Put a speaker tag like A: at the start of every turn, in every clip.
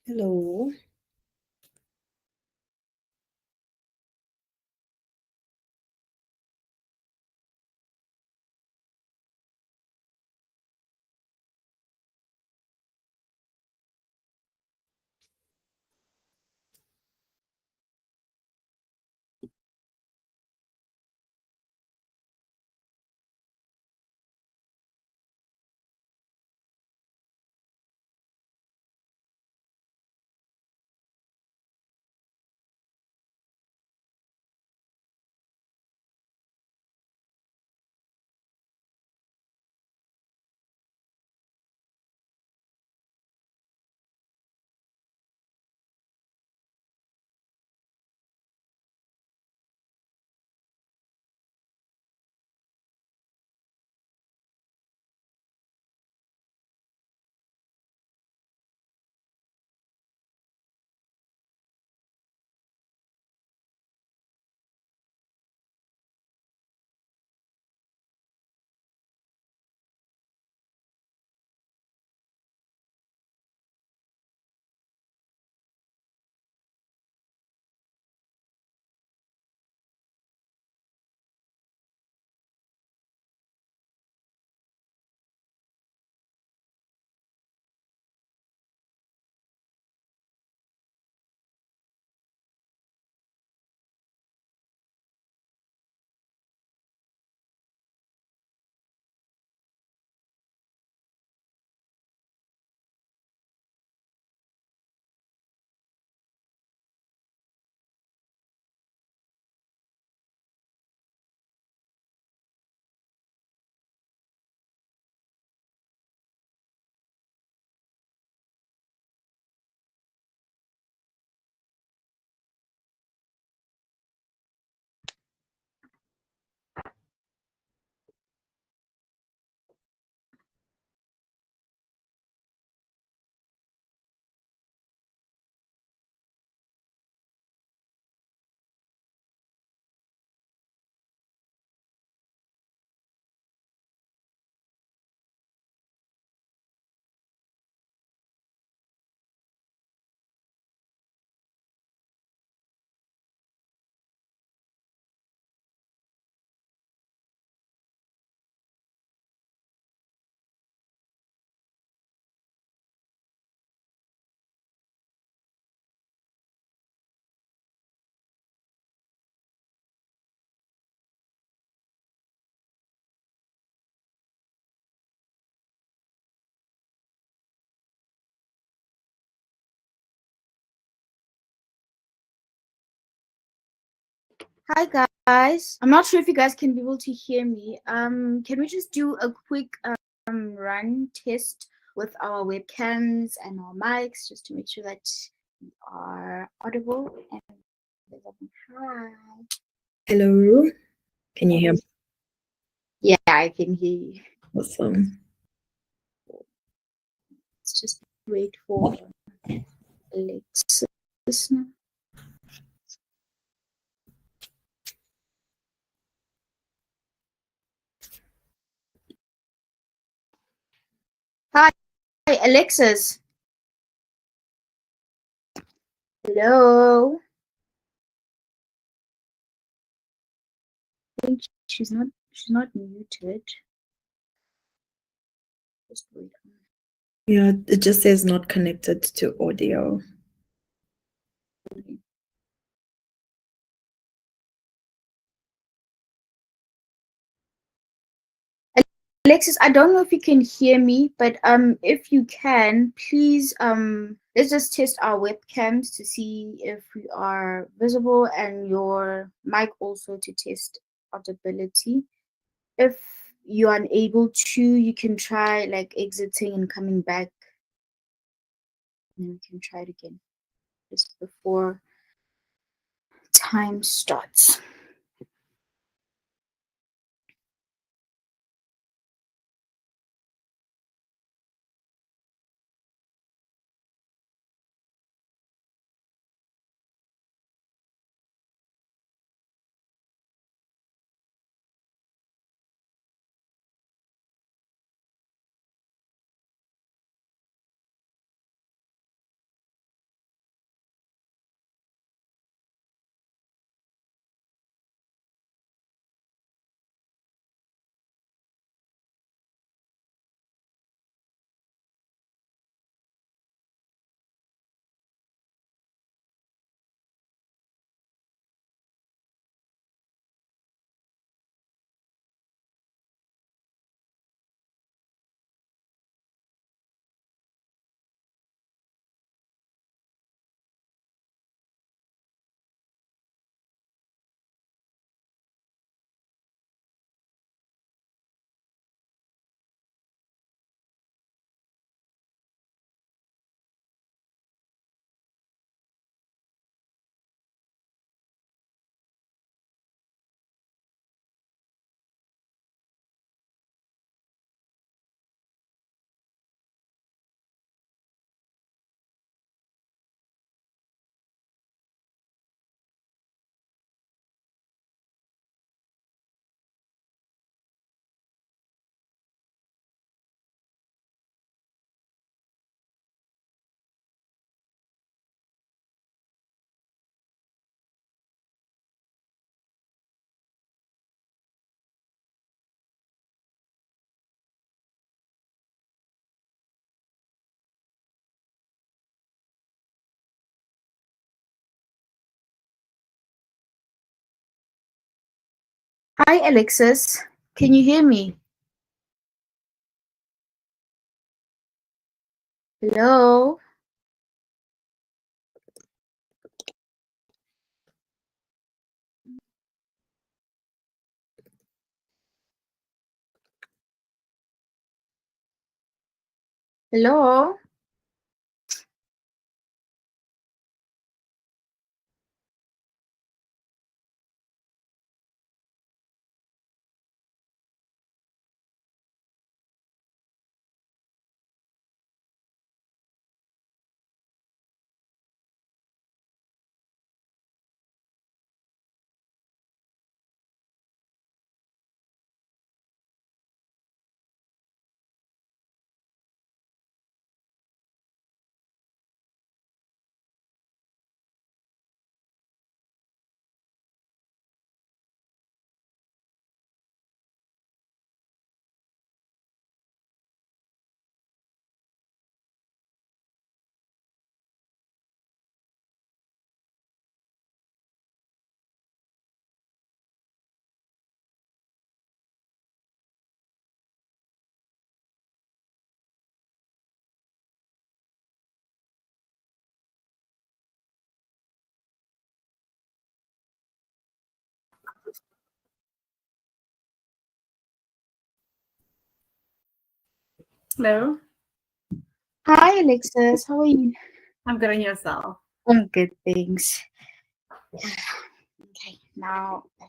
A: Hello.
B: Hi guys. I'm not sure if you guys can be able to hear me. Can we just do a quick run test with our webcams and our mics just to make sure that we are audible and visible? Hi.
A: Hello. Can you hear me?
B: Yeah, I can hear you.
A: Awesome.
B: Let's just wait for Alexis now. Hi, Alexis. Hello. I think she's not muted. Just wait.
A: Yeah, it just says not connected to audio.
B: Alexis, I don't know if you can hear me, but if you can, please let's just test our webcams to see if we are visible and your mic also to test audibility. If you're unable to, you can try like exiting and coming back. And we can try it again just before time starts. Hi, Alexis. Can you hear me? Hello? Hello?
C: Hello,
B: Hi, Alexis. How are you?
C: I'm good on yourself.
B: I'm good, thanks. Okay, now I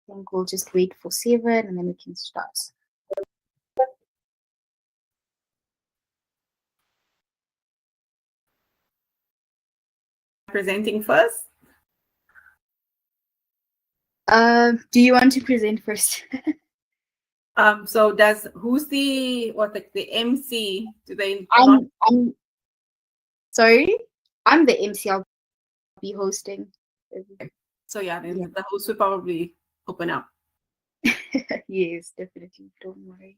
B: think we'll just wait for 7 and then we can start.
C: Presenting first.
B: Do you want to present first?
C: So who's the MC? Do they not?
B: I'm sorry. I'm the MC. I'll be hosting.
C: So yeah, then
B: Yeah.
C: the host would probably open up.
B: Yes, definitely. Don't worry.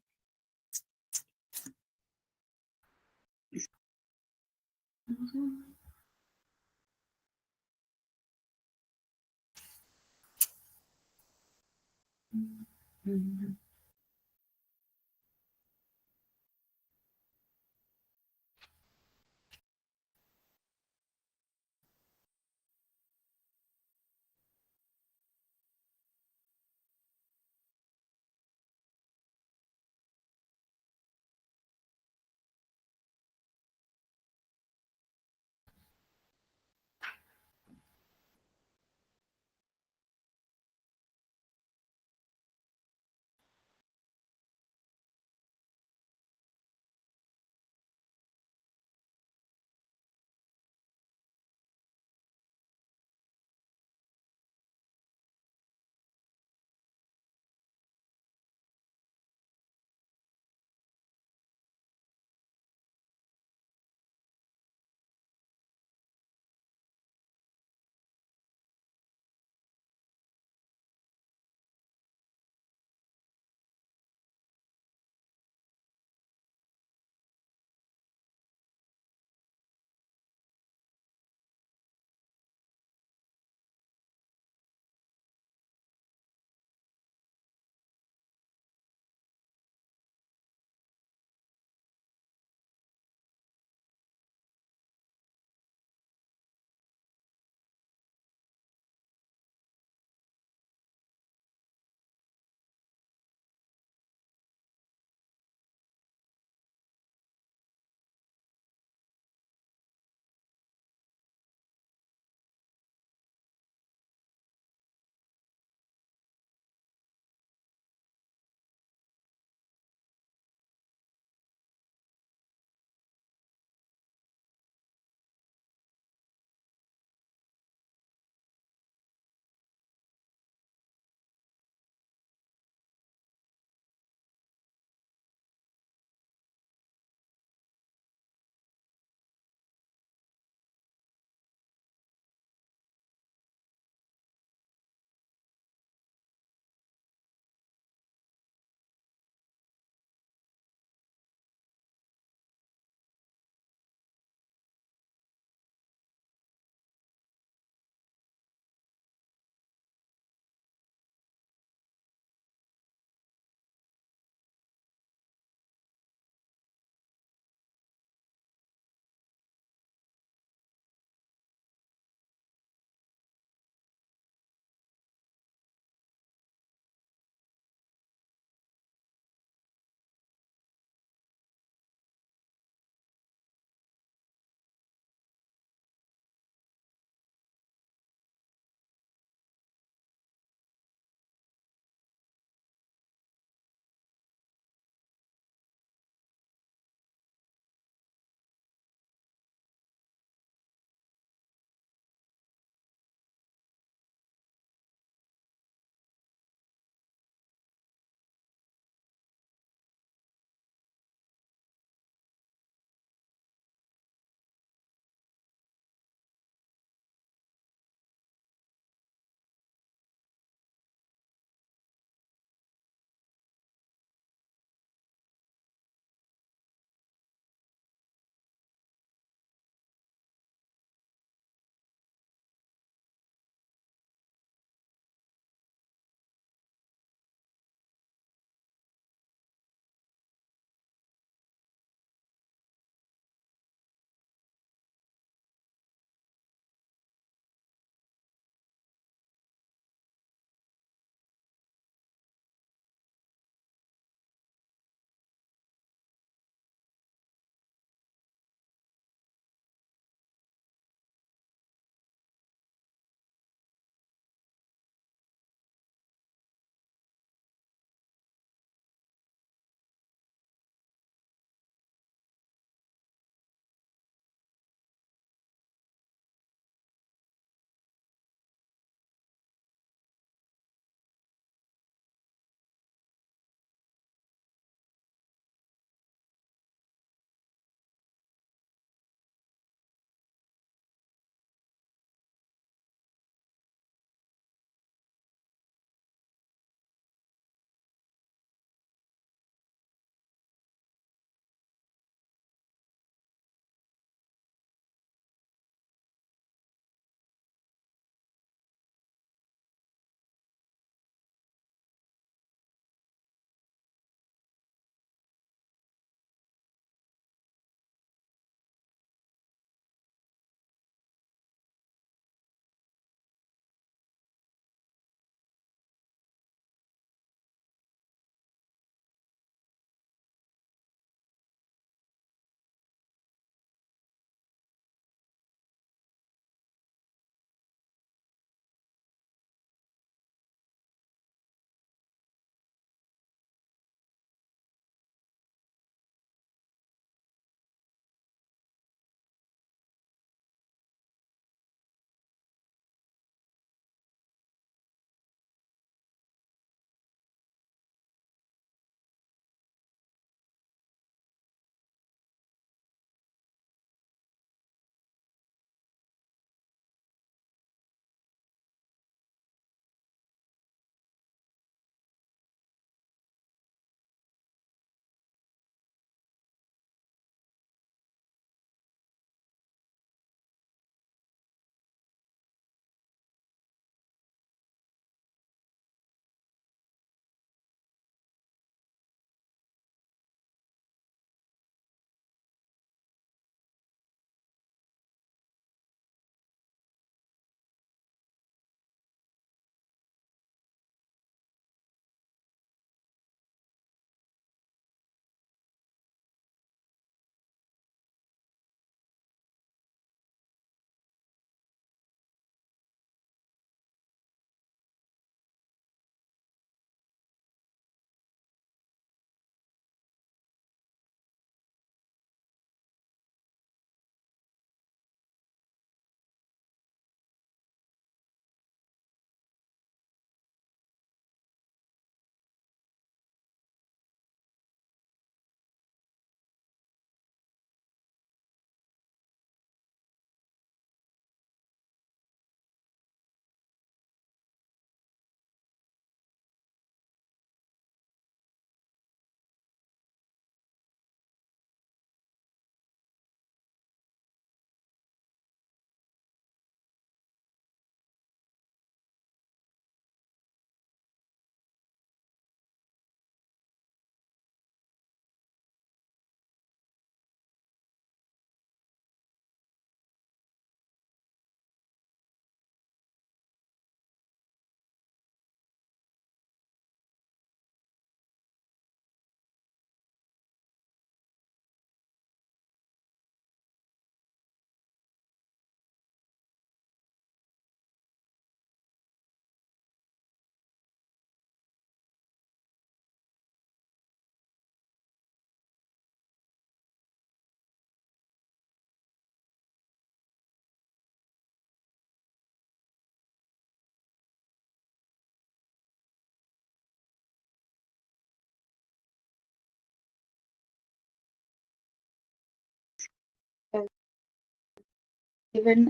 B: given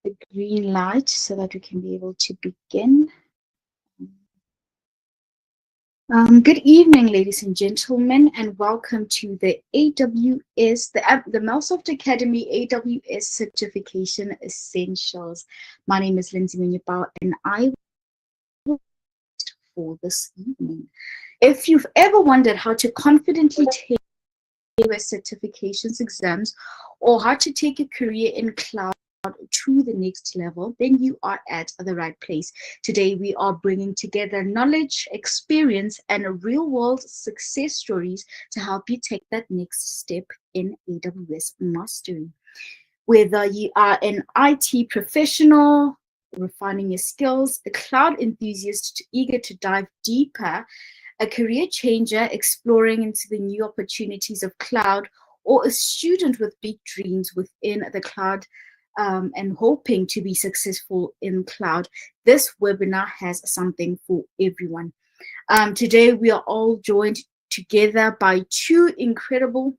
B: the green light so that we can be able to begin. Good evening, ladies and gentlemen, and welcome to the AWS, the Melsoft Academy AWS Certification Essentials. My name is Lindsay Munyapao, and I will for this evening. If you've ever wondered how to confidently take AWS certifications exams or how to take a career in cloud to the next level, then you are at the right place. Today, we are bringing together knowledge, experience, and real-world success stories to help you take that next step in AWS mastery. Whether you are an IT professional, refining your skills, a cloud enthusiast eager to dive deeper, a career changer exploring into the new opportunities of cloud, or a student with big dreams within the cloud and hoping to be successful in cloud, this webinar has something for everyone. Today, we are all joined together by two incredible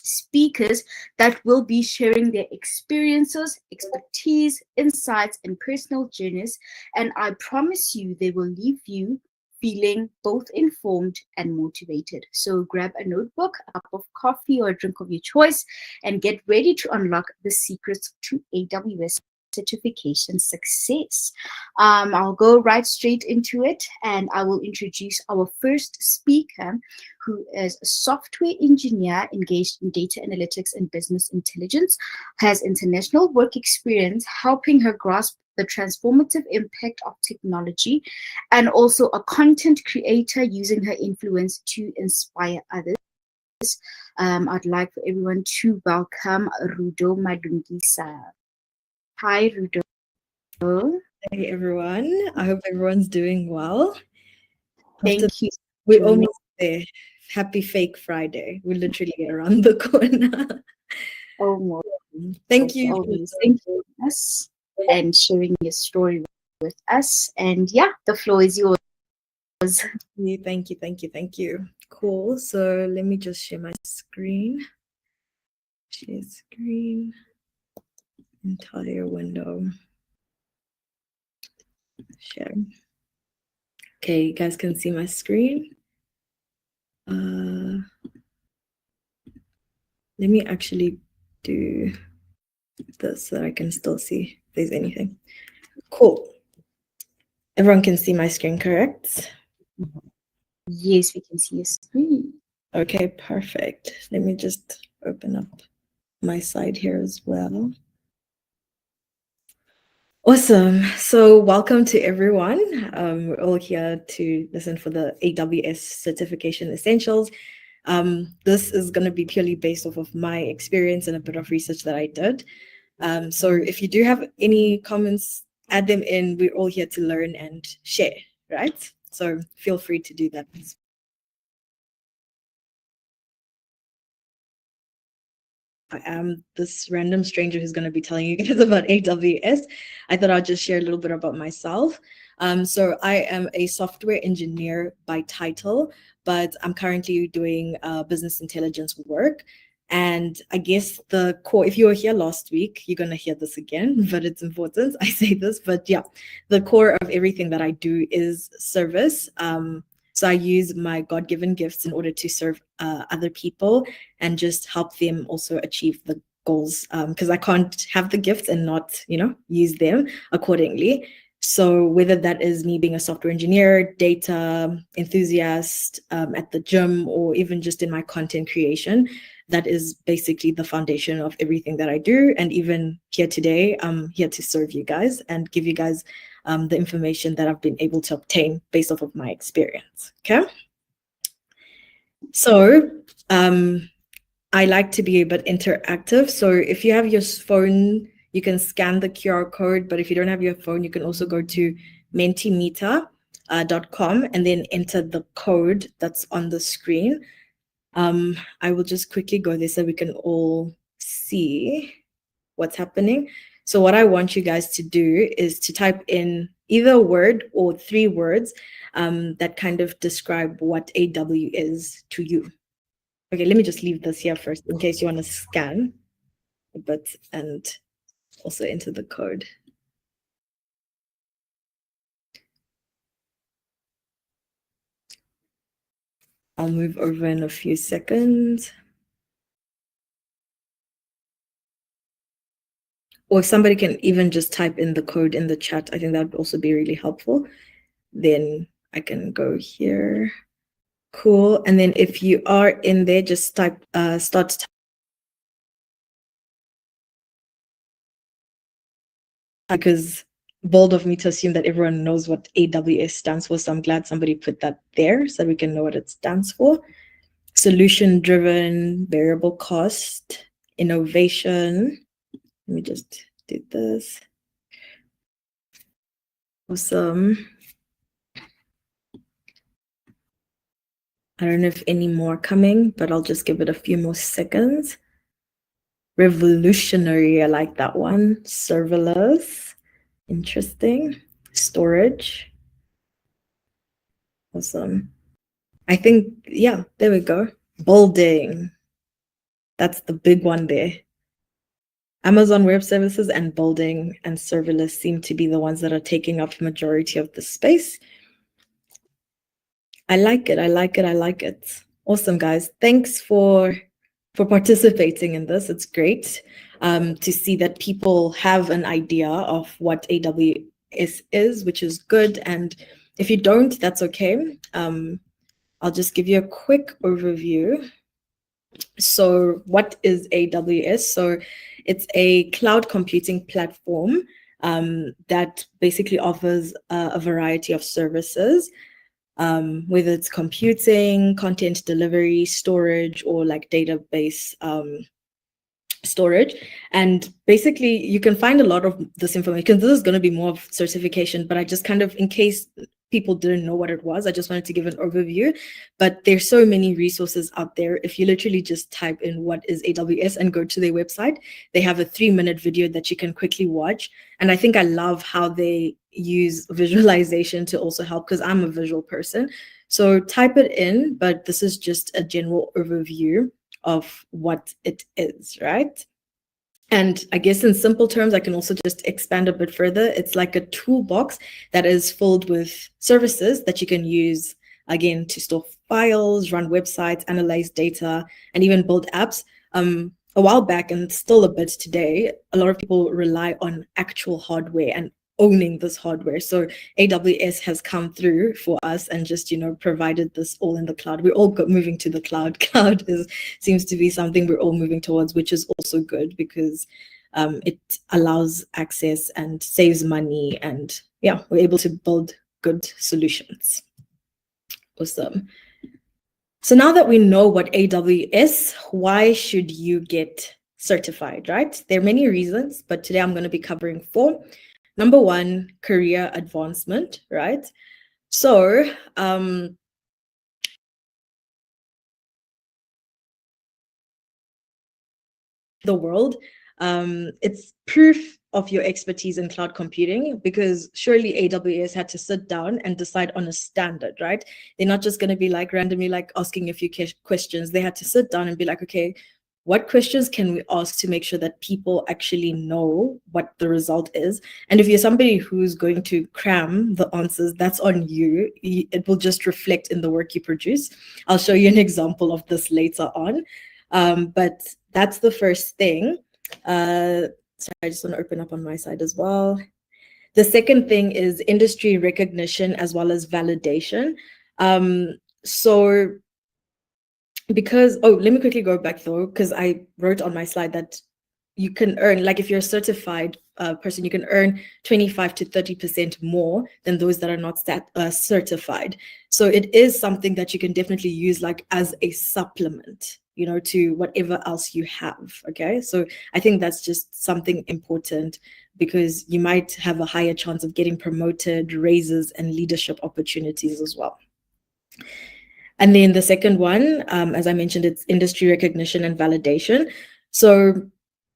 B: speakers that will be sharing their experiences, expertise, insights, and personal journeys. And I promise you, they will leave you feeling both informed and motivated. So grab a notebook, a cup of coffee, or a drink of your choice, and get ready to unlock the secrets to AWS certification success. I'll go right straight into it, and I will introduce our first speaker, who is a software engineer engaged in data analytics and business intelligence, has international work experience helping her grasp the transformative impact of technology, and also a content creator using her influence to inspire others. I'd like for everyone to welcome Rudo Madungisa. Hi, Rudo.
A: Hey, everyone. I hope everyone's doing well.
B: Thank you.
A: We're almost there. Happy Fake Friday. We're literally around the corner.
B: Almost.
A: Thank you.
B: Thank you for us and sharing your story with us. And yeah, the floor is yours.
A: Thank you. Cool. So let me just share my screen. Share screen. Entire window. Share. Okay, you guys can see my screen. Let me actually do this so that I can still see if there's anything. Cool. Everyone can see my screen, correct?
B: Yes, we can see your screen.
A: Okay, perfect. Let me just open up my side here as well. Awesome. So welcome to everyone. We're all here to listen for the AWS Certification Essentials. This is going to be purely based off of my experience and a bit of research that I did. So if you do have any comments, add them in. We're all here to learn and share, right? So feel free to do that. I am this random stranger who's going to be telling you guys about AWS. I thought I'd just share a little bit about myself. So I am a software engineer by title, but I'm currently doing business intelligence work. And I guess the core, if you were here last week, you're going to hear this again, but it's important I say this. But yeah, the core of everything that I do is service. So I use my God-given gifts in order to serve other people and just help them also achieve the goals, because I can't have the gifts and not, use them accordingly. So whether that is me being a software engineer, data enthusiast, at the gym, or even just in my content creation, that is basically the foundation of everything that I do. And even here today, I'm here to serve you guys and give you guys the information that I've been able to obtain based off of my experience. Okay. So I like to be a bit interactive. So if you have your phone, you can scan the QR code. But if you don't have your phone, you can also go to mentimeter.com and then enter the code that's on the screen. I will just quickly go there so we can all see what's happening. So what I want you guys to do is to type in either a word or 3 words that kind of describe what AW is to you. Okay, let me just leave this here first in case you want to scan. a bit and also enter the code. I'll move over in a few seconds. Or if somebody can even just type in the code in the chat, I think that would also be really helpful. Then I can go here. Cool. And then if you are in there, just type, start because bold of me to assume that everyone knows what AWS stands for. So I'm glad somebody put that there so we can know what it stands for. Solution-driven, variable cost, innovation. Let me just do this. Awesome. I don't know if any more coming, but I'll just give it a few more seconds. Revolutionary, I like that one. Serverless, interesting. Storage, awesome. I think, yeah, there we go. Bolding, that's the big one there. Amazon Web Services and bolding and serverless seem to be the ones that are taking up the majority of the space. I like it, I like it, I like it. Awesome, guys. Thanks for participating in this. It's great to see that people have an idea of what AWS is, which is good. And if you don't, that's okay. I'll just give you a quick overview. So what is AWS? So it's a cloud computing platform that basically offers a variety of services, whether it's computing, content delivery, storage, or like database storage. And basically you can find a lot of this information. This is going to be more of certification, but I just kind of, in case people didn't know what it was, I just wanted to give an overview. But there's so many resources out there. If you literally just type in what is AWS and go to their website, they have a 3-minute video that you can quickly watch. And I think I love how they use visualization to also help, because I'm a visual person. So type it in, but this is just a general overview of what it is, right? And I guess in simple terms, I can also just expand a bit further. It's like a toolbox that is filled with services that you can use, again, to store files, run websites, analyze data, and even build apps. A while back, and still a bit today, a lot of people rely on actual hardware and owning this hardware. So AWS has come through for us and just, provided this all in the cloud. We're all moving to the cloud. Cloud seems to be something we're all moving towards, which is also good because it allows access and saves money. And yeah, we're able to build good solutions. Awesome. So now that we know what AWS, why should you get certified, right? There are many reasons, but today I'm going to be covering 4. Number 1, career advancement, right? So the world, it's proof of your expertise in cloud computing, because surely AWS had to sit down and decide on a standard, right? They're not just going to be like randomly like asking a few questions. They had to sit down and be like, okay, what questions can we ask to make sure that people actually know what the result is? And if you're somebody who's going to cram the answers, that's on you. It will just reflect in the work you produce. I'll show you an example of this later on. But that's the first thing. Sorry, I just want to open up on my side as well. The second thing is industry recognition as well as validation. So because, let me quickly go back though, because I wrote on my slide that you can earn, like if you're a certified person, you can earn 25 to 30% more than those that are not certified. So it is something that you can definitely use like as a supplement, to whatever else you have, okay? So I think that's just something important, because you might have a higher chance of getting promoted, raises, and leadership opportunities as well. And then the second one, as I mentioned, it's industry recognition and validation. So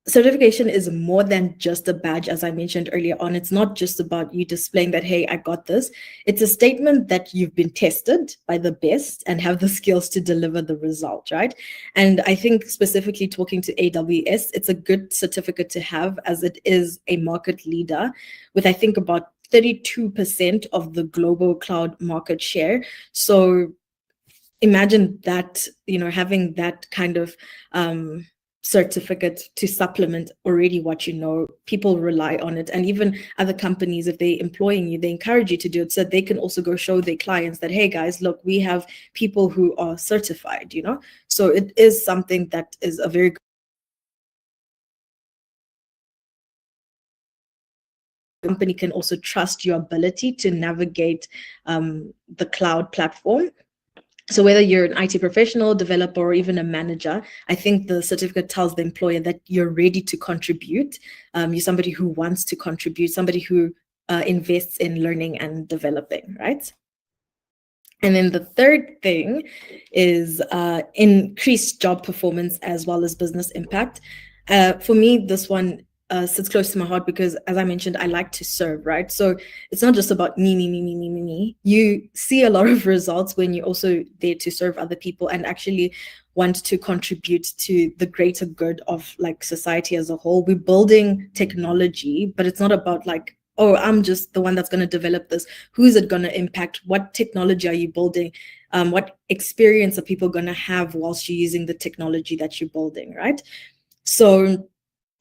A: certification is more than just a badge, as I mentioned earlier on. It's not just about you displaying that, hey, I got this. It's a statement that you've been tested by the best and have the skills to deliver the result, right? And I think specifically talking to AWS, it's a good certificate to have, as it is a market leader with, I think, about 32% of the global cloud market share. So imagine that, having that kind of certificate to supplement already what you know. People rely on it, and even other companies, if they're employing you, they encourage you to do it so they can also go show their clients that, hey guys, look, we have people who are certified. So it is something that is a very company can also trust your ability to navigate the cloud platform. So whether you're an IT professional, developer, or even a manager, I think the certificate tells the employer that you're ready to contribute. You're somebody who wants to contribute, somebody who invests in learning and developing, right? And then the third thing is increased job performance as well as business impact. For me, this one sits close to my heart because, as I mentioned, I like to serve, right? So it's not just about me. You see a lot of results when you're also there to serve other people and actually want to contribute to the greater good of like society as a whole. We're building technology, but it's not about like, oh, I'm just the one that's going to develop this. Who is it going to impact? What technology are you building? What experience are people going to have whilst you're using the technology that you're building, right? So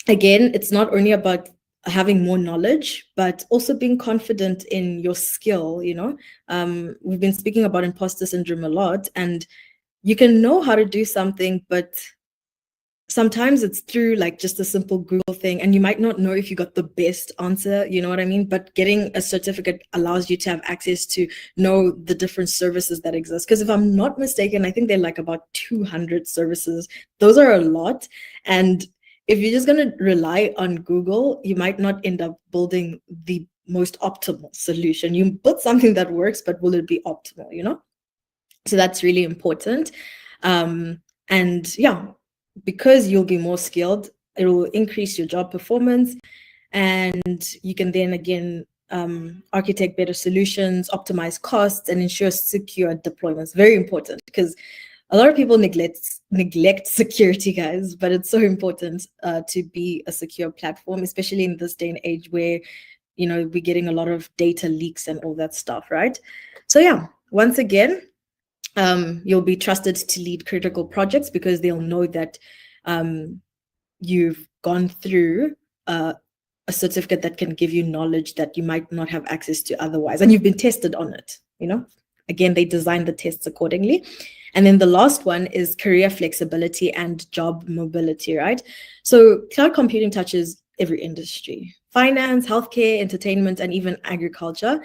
A: again, it's not only about having more knowledge, but also being confident in your skill. We've been speaking about imposter syndrome a lot, and you can know how to do something, but sometimes it's through like just a simple Google thing, and you might not know if you got the best answer, you know what I mean? But getting a certificate allows you to have access to know the different services that exist. Because if I'm not mistaken, I think they're like about 200 services. Those are a lot. And if you're just going to rely on Google, you might not end up building the most optimal solution. You build something that works, but will it be optimal, So that's really important. And yeah, because you'll be more skilled, it will increase your job performance, and you can then again architect better solutions, optimize costs, and ensure secure deployments. Very important, because a lot of people neglect security, guys, but it's so important to be a secure platform, especially in this day and age where we're getting a lot of data leaks and all that stuff, right? So yeah, once again, you'll be trusted to lead critical projects because they'll know that you've gone through a certificate that can give you knowledge that you might not have access to otherwise, and you've been tested on it. Again, they designed the tests accordingly. And then the last one is career flexibility and job mobility, right? So cloud computing touches every industry: finance, healthcare, entertainment, and even agriculture.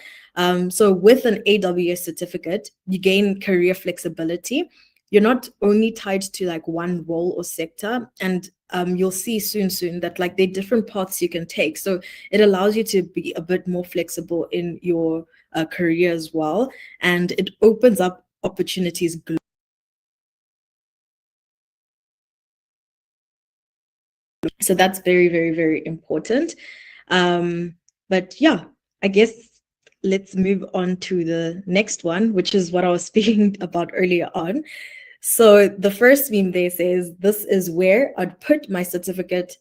A: So with an AWS certificate, you gain career flexibility. You're not only tied to like one role or sector, and you'll see soon that like there are different paths you can take. So it allows you to be a bit more flexible in your career as well, and it opens up opportunities globally. So that's very, very, very important. But yeah, I guess let's move on to the next one, which is what I was speaking about earlier on. So the first meme there says, this is where I'd put my certificate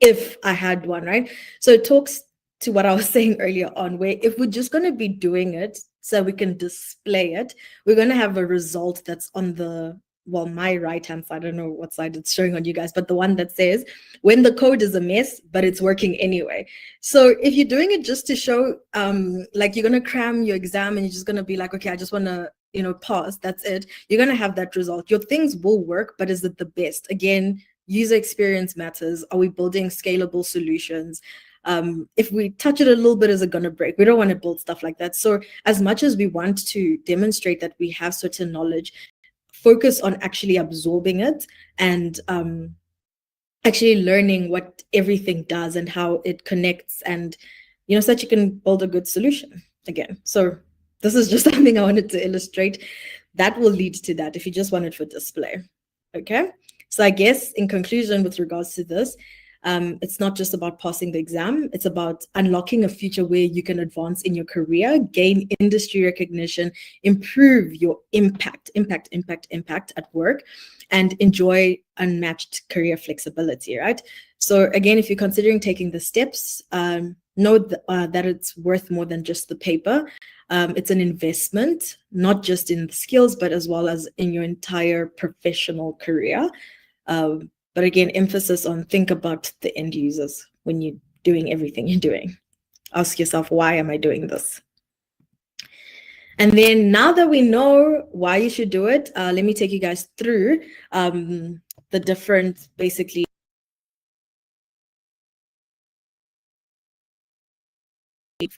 A: if I had one, right? So it talks to what I was saying earlier on, where if we're just going to be doing it so we can display it, we're going to have a result that's on the, well, my right-hand side. I don't know what side it's showing on you guys, but the one that says, when the code is a mess, but it's working anyway. So if you're doing it just to show, like you're going to cram your exam and you're just going to be like, okay, I just want to, pass, that's it. You're going to have that result. Your things will work, but is it the best? Again, user experience matters. Are we building scalable solutions? If we touch it a little bit, is it going to break? We don't want to build stuff like that. So as much as we want to demonstrate that we have certain knowledge, focus on actually absorbing it and actually learning what everything does and how it connects, and so that you can build a good solution again. So this is just something I wanted to illustrate that will lead to that if you just want it for display. Okay, so I guess in conclusion with regards to this, It's not just about passing the exam, it's about unlocking a future where you can advance in your career, gain industry recognition, improve your impact at work, and enjoy unmatched career flexibility, right? So again, if you're considering taking the steps, know that it's worth more than just the paper. It's an investment, not just in the skills, but as well as in your entire professional career. But again, emphasis on think about the end users when you're doing everything you're doing. Ask yourself, why am I doing this? And then now that we know why you should do it, let me take you guys through the different, basically,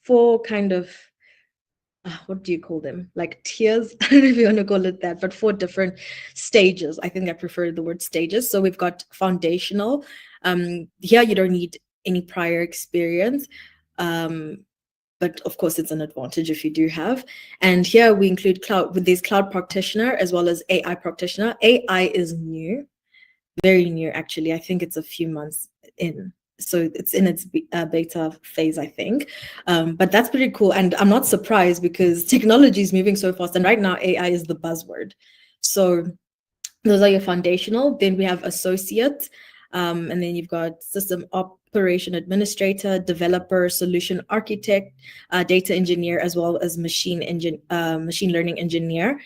A: four kind of, what do you call them? Like tiers, I don't know if you want to call it that, but 4 different stages. I think I prefer the word stages. So we've got foundational. Here you don't need any prior experience. But of course, it's an advantage if you do have. And here we include cloud, with these cloud practitioner as well as AI practitioner. AI is new, very new, actually. I think it's a few months in. So it's in its beta phase, I think. But that's pretty cool. And I'm not surprised because technology is moving so fast. And right now, AI is the buzzword. So those are your foundational. Then we have associate. And then you've got system operation administrator, developer, solution architect, data engineer, as well as machine learning engineer.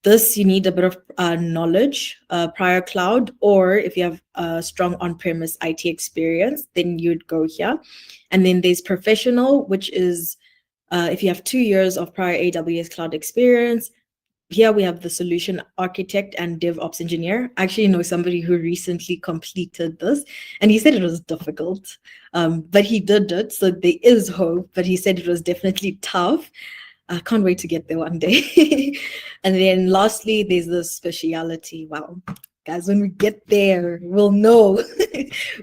A: This, you need a bit of knowledge, prior cloud, or if you have strong on-premise IT experience, then you'd go here. And then there's professional, which is if you have 2 years of prior AWS cloud experience. Here we have the solution architect and DevOps engineer. I actually know somebody who recently completed this, and he said it was difficult, but he did it, so there is hope, but he said it was definitely tough. I can't wait to get there one day. And then lastly, there's the speciality. Wow, guys, when we get there, we'll know.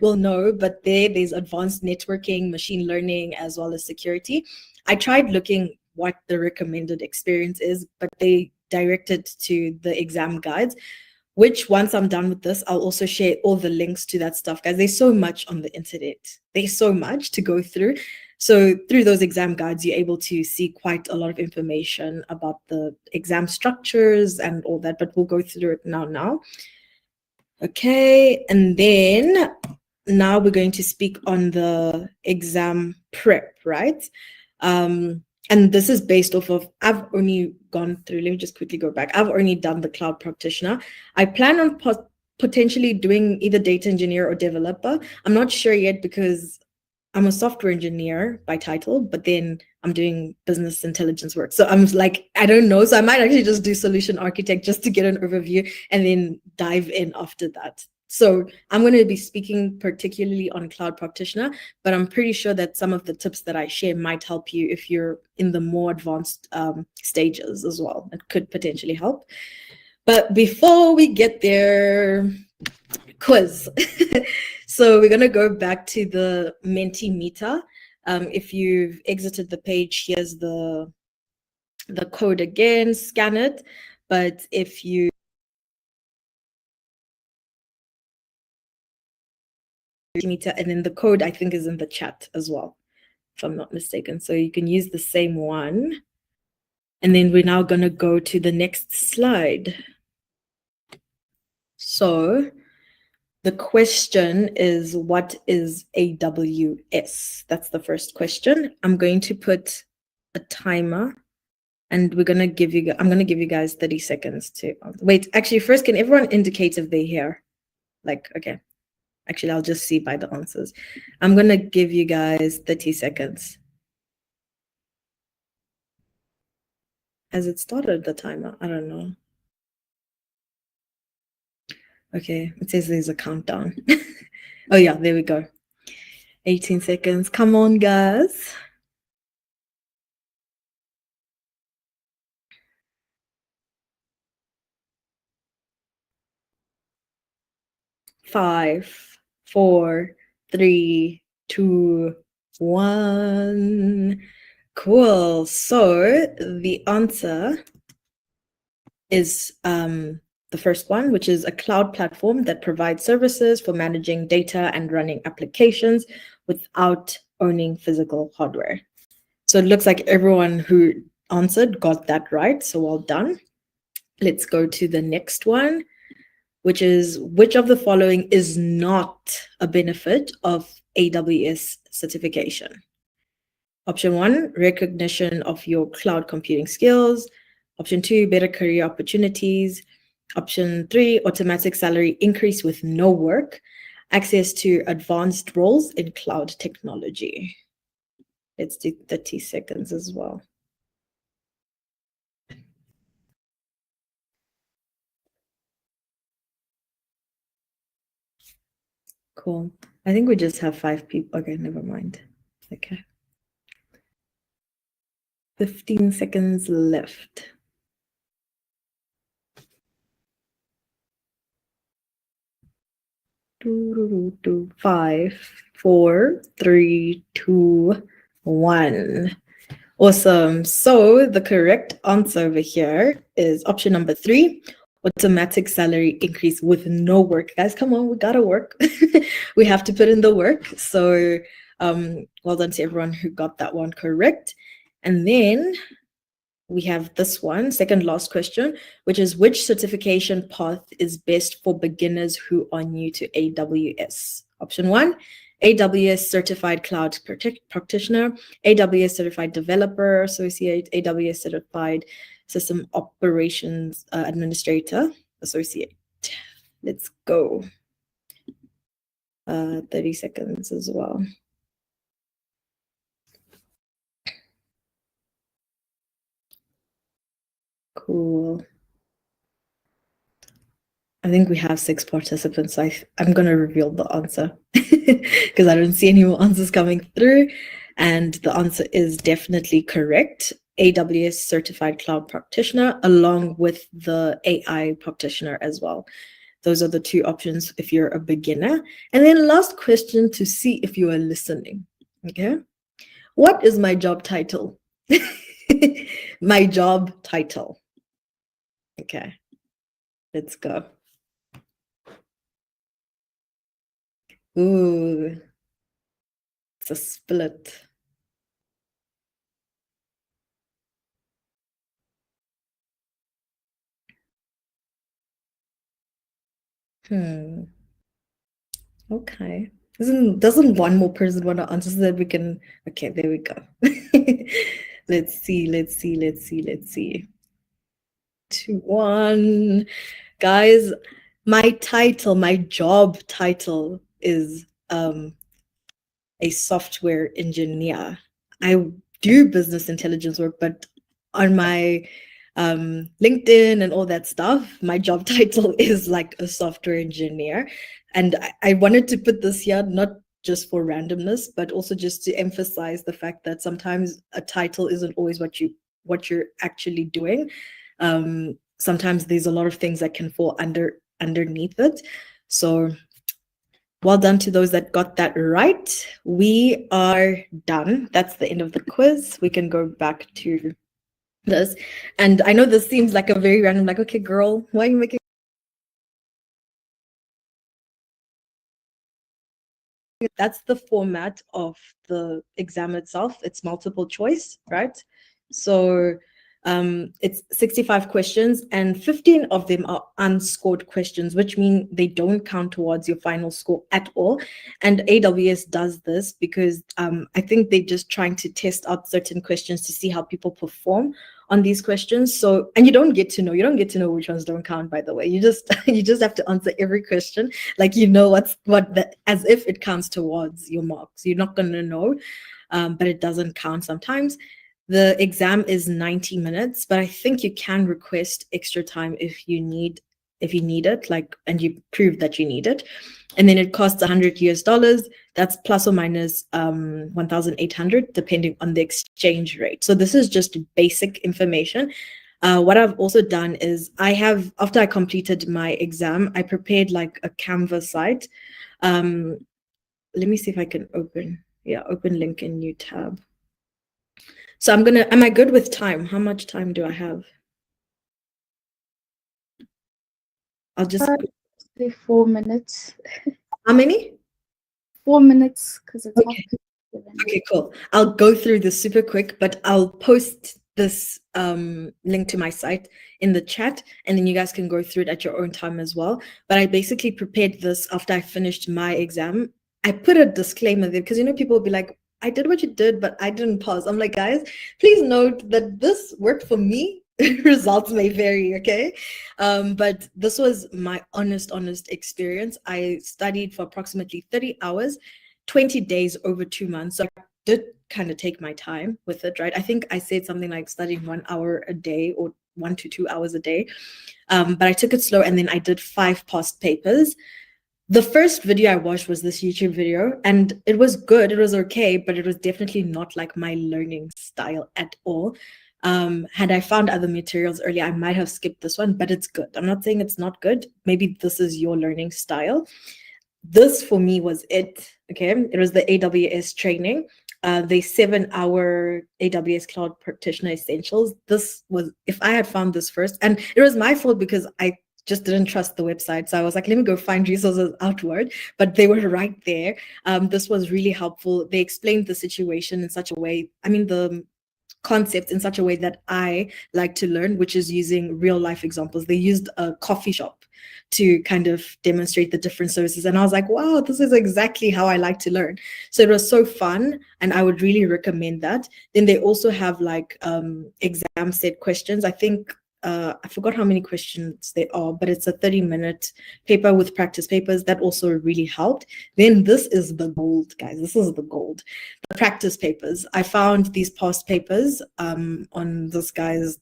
A: We'll know, but there's advanced networking, machine learning, as well as security. I tried looking what the recommended experience is, but they directed to the exam guides, which once I'm done with this, I'll also share all the links to that stuff, guys. There's so much on the internet. There's so much to go through. So through those exam guides, you're able to see quite a lot of information about the exam structures and all that, but we'll go through it now. Okay, and then now we're going to speak on the exam prep, right? And this is based off of, I've only gone through, let me just quickly go back. I've only done the cloud practitioner. I plan on potentially doing either data engineer or developer. I'm not sure yet because I'm a software engineer by title, but then I'm doing business intelligence work. So I'm like, I don't know. So I might actually just do solution architect just to get an overview and then dive in after that. So I'm going to be speaking particularly on cloud practitioner, but I'm pretty sure that some of the tips that I share might help you if you're in the more advanced stages as well. It could potentially help. But before we get there, quiz. So we're going to go back to the Mentimeter. If you've exited the page, here's the code again, scan it. But if you meter, and then the code I think is in the chat as well, if I'm not mistaken. So you can use the same one. And then we're now going to go to the next slide. So the question is, what is AWS? That's the first question. I'm going to put a timer and I'm going to give you guys 30 seconds to wait. Actually, first, can everyone indicate if they're here? Like, okay. Actually, I'll just see by the answers. I'm going to give you guys 30 seconds. Has it started the timer? I don't know. Okay, it says there's a countdown. Oh yeah, there we go. 18 seconds. Come on, guys. 5, 4, 3, 2, 1. Cool. So the answer is the first one, which is a cloud platform that provides services for managing data and running applications without owning physical hardware. So it looks like everyone who answered got that right. So well done. Let's go to the next one, which is which of the following is not a benefit of AWS certification? Option 1, recognition of your cloud computing skills. Option 2, better career opportunities. Option 3, automatic salary increase with no work. Access to advanced roles in cloud technology. Let's do 30 seconds as well. Cool. I think we just have 5 people. Okay, never mind. Okay. 15 seconds left. Five, 4, 3, 2, 1. Awesome. So the correct answer over here is option number 3, automatic salary increase with no work. Guys, come on, we gotta work. We have to put in the work. So well done to everyone who got that one correct. And then we have this one, second last question, which is which certification path is best for beginners who are new to AWS? Option 1, AWS Certified Cloud Practitioner, AWS Certified Developer Associate, AWS Certified System Operations Administrator Associate. Let's go. 30 seconds as well. Cool. I think we have 6 participants. So I'm going to reveal the answer because I don't see any more answers coming through. And the answer is definitely correct. AWS Certified Cloud Practitioner, along with the AI Practitioner as well. Those are the 2 options if you're a beginner. And then last question to see if you are listening. Okay. What is my job title? My job title. Okay. Let's go. Ooh, it's a split. Okay. Doesn't one more person want to answer so that we can? Okay, there we go. Let's see. 2, 1. Guys, my job title is a software engineer. I do business intelligence work, but on my LinkedIn and all that stuff, my job title is like a software engineer. And I wanted to put this here, not just for randomness, but also just to emphasize the fact that sometimes a title isn't always what you're actually doing. Sometimes there's a lot of things that can fall underneath it. So well done to those that got that right. We are done. That's the end of the quiz. We can go back to this. And I know this seems like a very random, like, okay, girl, why are you making? That's the format of the exam itself. It's multiple choice, right? So it's 65 questions and 15 of them are unscored questions, which mean they don't count towards your final score at all. And AWS does this because I think they're just trying to test out certain questions to see how people perform on these questions. So, and you don't get to know which ones don't count, by the way. You just have to answer every question like you know as if it counts towards your marks. You're not going to know, but it doesn't count sometimes. The exam is 90 minutes, but I think you can request extra time if you need it, like, and you prove that you need it. And then it costs $100 US. That's plus or minus 1,800, depending on the exchange rate. So this is just basic information. What I've also done is after I completed my exam, I prepared like a Canva site. Let me see if I can open link in new tab. So am I good with time? How much time do I have? I'll just
B: Say 4 minutes.
A: how many?
B: 4 minutes because it's
A: Okay. Okay, cool. I'll go through this super quick, but I'll post this link to my site in the chat, and then you guys can go through it at your own time as well. But I basically prepared this after I finished my exam. I put a disclaimer there because, you know, people will be like, I did what you did, but I didn't pass. I'm like, guys, please note that this worked for me. Results may vary, okay? But this was my honest experience. I studied for approximately 30 hours, 20 days over 2 months. So I did kind of take my time with it, right? I think I said something like studying 1 hour a day or 1 to 2 hours a day. But I took it slow, and then I did 5 past papers. The first video I watched was this YouTube video, and it was good, it was okay, but it was definitely not like my learning style at all. Had I found other materials earlier, I might have skipped this one, but it's good. I'm not saying it's not good. Maybe this is your learning style. This for me was it. Okay, it was the AWS training, the 7-hour AWS Cloud Practitioner Essentials. This was, if I had found this first, and it was my fault because I just didn't trust the website. So I was like, let me go find resources outward, but they were right there. This was really helpful. They explained the situation in such a way, I mean, the concepts in such a way that I like to learn, which is using real life examples. They used a coffee shop to kind of demonstrate the different services. And I was like, wow, this is exactly how I like to learn. So it was so fun, and I would really recommend that. Then they also have like exam set questions. I think I forgot how many questions there are, but it's a 30-minute paper with practice papers. That also really helped. Then this is the gold, guys. This is the gold. The practice papers. I found these past papers on this guy's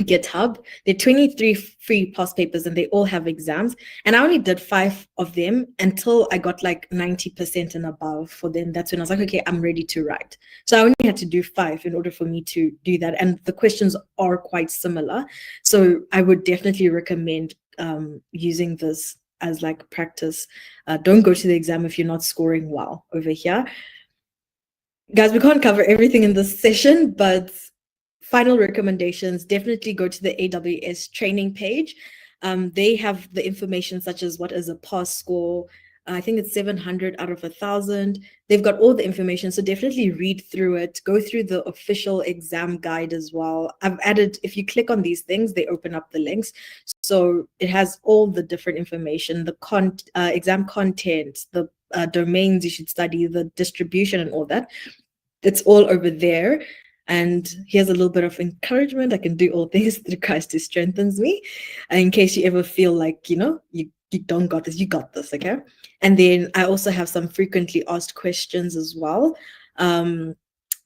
A: GitHub. They're 23 free past papers, and they all have exams. And I only did 5 of them until I got like 90% and above for them. That's when I was like, okay, I'm ready to write. So I only had to do 5 in order for me to do that. And the questions are quite similar. So I would definitely recommend using this as like practice. Don't go to the exam if you're not scoring well over here. Guys, we can't cover everything in this session, but final recommendations, definitely go to the AWS training page. They have the information such as what is a pass score. I think it's 700 out of 1,000. They've got all the information, so definitely read through it. Go through the official exam guide as well. I've added, if you click on these things, they open up the links. So it has all the different information, the exam content, the domains you should study, the distribution and all that. It's all over there. And here's a little bit of encouragement. I can do all things through Christ who strengthens me. In case you ever feel like, you know, you don't got this, you got this, okay? And then I also have some frequently asked questions as well. The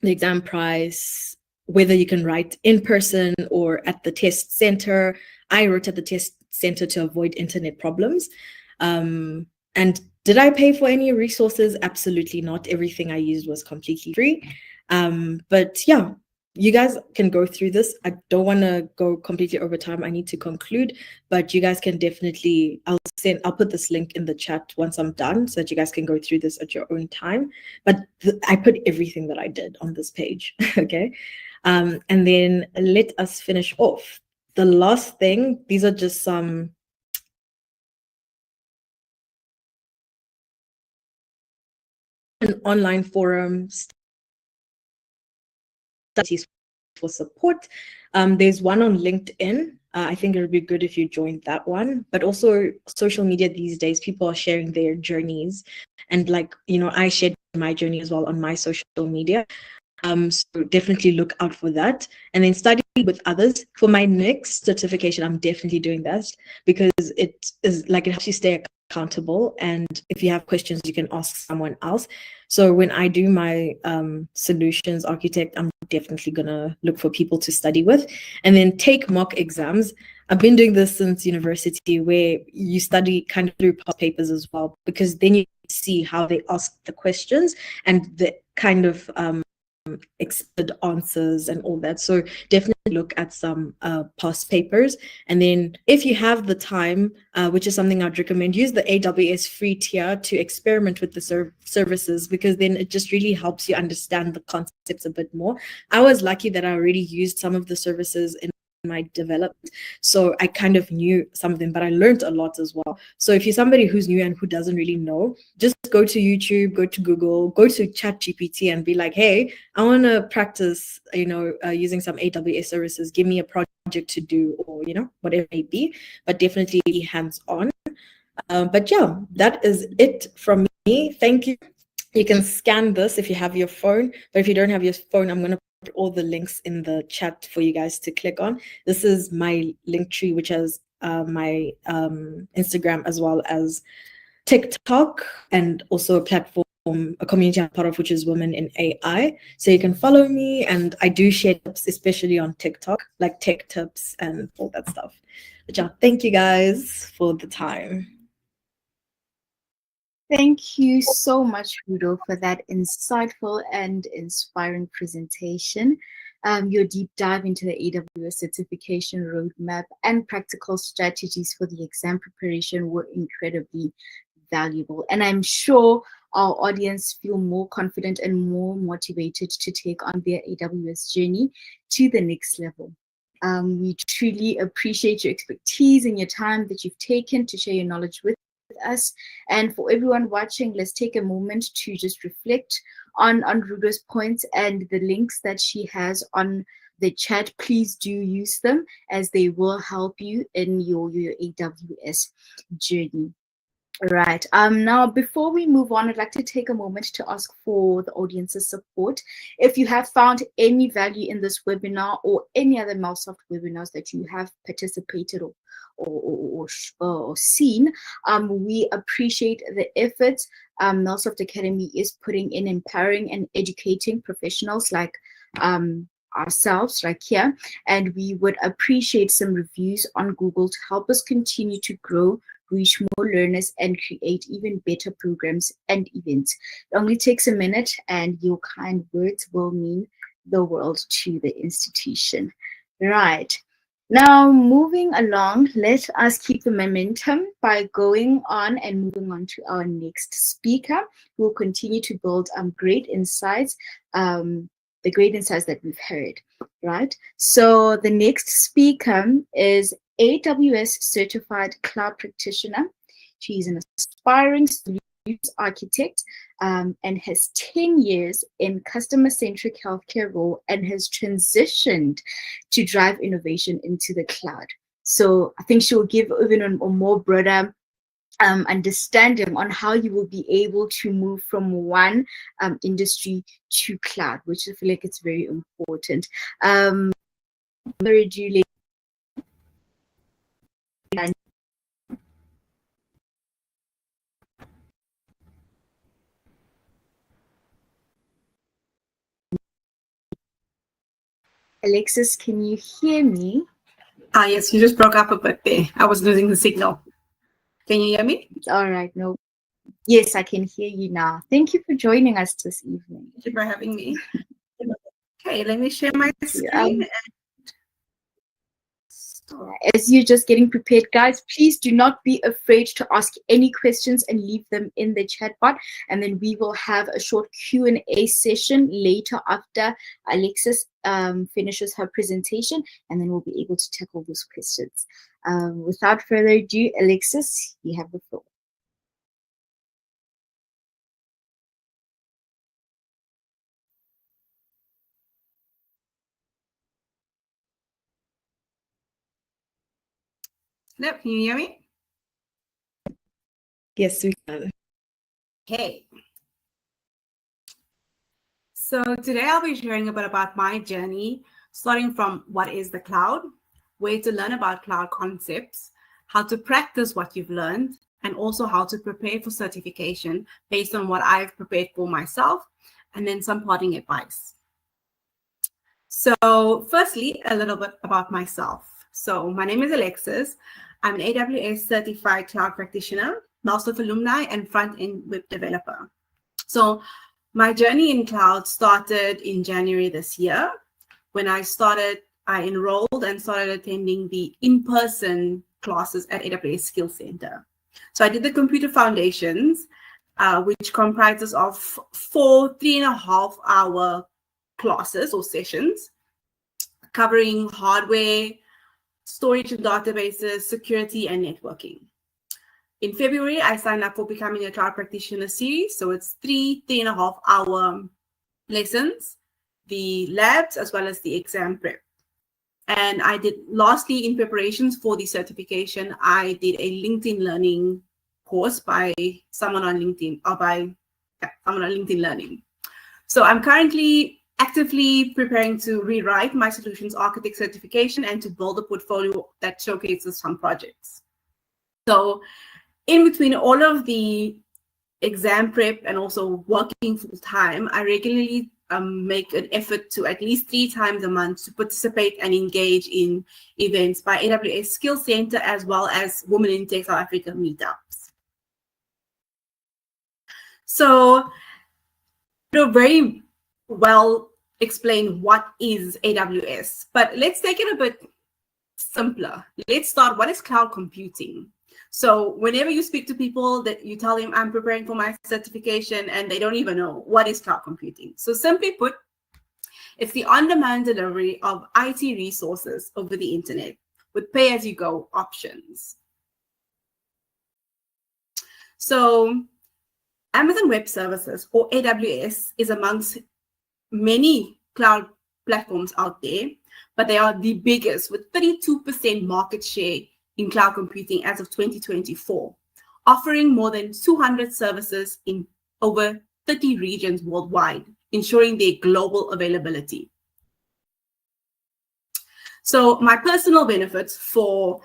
A: exam price, whether you can write in person or at the test center. I wrote at the test center to avoid internet problems. And did I pay for any resources? Absolutely not. Everything I used was completely free. But yeah, you guys can go through this. I don't want to go completely over time. I need to conclude, but you guys can definitely, I'll put this link in the chat once I'm done so that you guys can go through this at your own time. But I put everything that I did on this page, okay? And then let us finish off. The last thing, these are just some an online forum studies for support. There's one on LinkedIn. I think it would be good if you joined that one, but also social media these days, people are sharing their journeys. And like, you know, I shared my journey as well on my social media. So definitely look out for that. And then study with others. For my next certification, I'm definitely doing that because it is like, it helps you stay accountable. And if you have questions, you can ask someone else. So when I do my solutions architect, I'm definitely gonna look for people to study with. And then take mock exams. I've been doing this since university, where you study kind of through past papers as well, because then you see how they ask the questions and the kind of expert answers and all that. So definitely look at some past papers. And then if you have the time, which is something I'd recommend, use the AWS free tier to experiment with the services, because then it just really helps you understand the concepts a bit more. I was lucky that I already used some of the services in my development. So I kind of knew something, but I learned a lot as well. So if you're somebody who's new and who doesn't really know, just go to YouTube, go to Google, go to ChatGPT and be like, hey, I want to practice, using some AWS services. Give me a project to do, or, whatever it may be, but definitely be hands-on. But yeah, that is it from me. Thank you. You can scan this if you have your phone, but if you don't have your phone, I'm going to put all the links in the chat for you guys to click on. This is my link tree, which has my Instagram as well as TikTok, and also a platform, a community I'm part of, which is Women in AI. So you can follow me, and I do share tips, especially on TikTok, like tech tips and all that stuff. But yeah, thank you guys for the time.
B: Thank you so much, Rudo, for that insightful and inspiring presentation. Your deep dive into the AWS certification roadmap and practical strategies for the exam preparation were incredibly valuable. And I'm sure our audience feel more confident and more motivated to take on their AWS journey to the next level. We truly appreciate your expertise and your time that you've taken to share your knowledge with us. And for everyone watching, let's take a moment to just reflect on Rudo's points and the links that she has on the chat. Please do use them, as they will help you in your AWS journey. Right. Now, before we move on, I'd like to take a moment to ask for the audience's support. If you have found any value in this webinar or any other Melsoft webinars that you have participated or seen, we appreciate the efforts Melsoft Academy is putting in empowering and educating professionals like ourselves right here. And we would appreciate some reviews on Google to help us continue to grow, reach more learners, and create even better programs and events. It only takes a minute, and your kind words will mean the world to the institution. Right. Now, moving along, let us keep the momentum by going on and moving on to our next speaker, who will continue to build great insights, the great insights that we've heard, right? So the next speaker is AWS certified cloud practitioner. She's an aspiring solutions architect and has 10 years in customer-centric healthcare role and has transitioned to drive innovation into the cloud. So I think she will give even a more broader understanding on how you will be able to move from one industry to cloud, which I feel like it's very important. Alexis, can you hear me?
C: Yes, you just broke up a bit there. I was losing the signal. Can you hear me?
B: All right, no. Yes, I can hear you now. Thank you for joining us this evening.
C: Thank you for having me. Okay, let me share my screen.
B: As you're just getting prepared, guys, please do not be afraid to ask any questions and leave them in the chat box, and then we will have a short Q&A session later after Alexis finishes her presentation, and then we'll be able to tackle those questions. Without further ado, Alexis, you have the floor.
C: Yep, can you hear me?
A: Yes, we can.
C: Okay. So today I'll be sharing a bit about my journey, starting from what is the cloud, where to learn about cloud concepts, how to practice what you've learned, and also how to prepare for certification based on what I've prepared for myself, and then some parting advice. So firstly, a little bit about myself. So my name is Alexis. I'm an AWS certified cloud practitioner, Melsoft alumni, and front-end web developer. So my journey in cloud started in January this year. When I enrolled and started attending the in-person classes at AWS Skill Center. So I did the computer foundations, which comprises of 4 3.5-hour classes or sessions covering hardware, storage and databases, security, and networking. In February, I signed up for Becoming a Cloud Practitioner series. So it's 3.5 hour lessons, the labs, as well as the exam prep. And I did, lastly, in preparations for the certification, I did a LinkedIn Learning course by someone on LinkedIn, Learning. So I'm currently actively preparing to rewrite my Solutions Architect certification and to build a portfolio that showcases some projects. So in between all of the exam prep and also working full time, I regularly make an effort to at least 3 times a month to participate and engage in events by AWS Skill Center, as well as Women in Tech South Africa meetups. So, very well explain what is AWS, but let's take it a bit simpler. Let's start. What is cloud computing? So whenever you speak to people that you tell them I'm preparing for my certification and they don't even know what is cloud computing. So simply put, it's the on-demand delivery of IT resources over the internet with pay-as-you-go options. So Amazon Web Services, or AWS, is amongst many cloud platforms out there, but they are the biggest with 32% market share in cloud computing as of 2024, offering more than 200 services in over 30 regions worldwide, ensuring their global availability. So my personal benefits for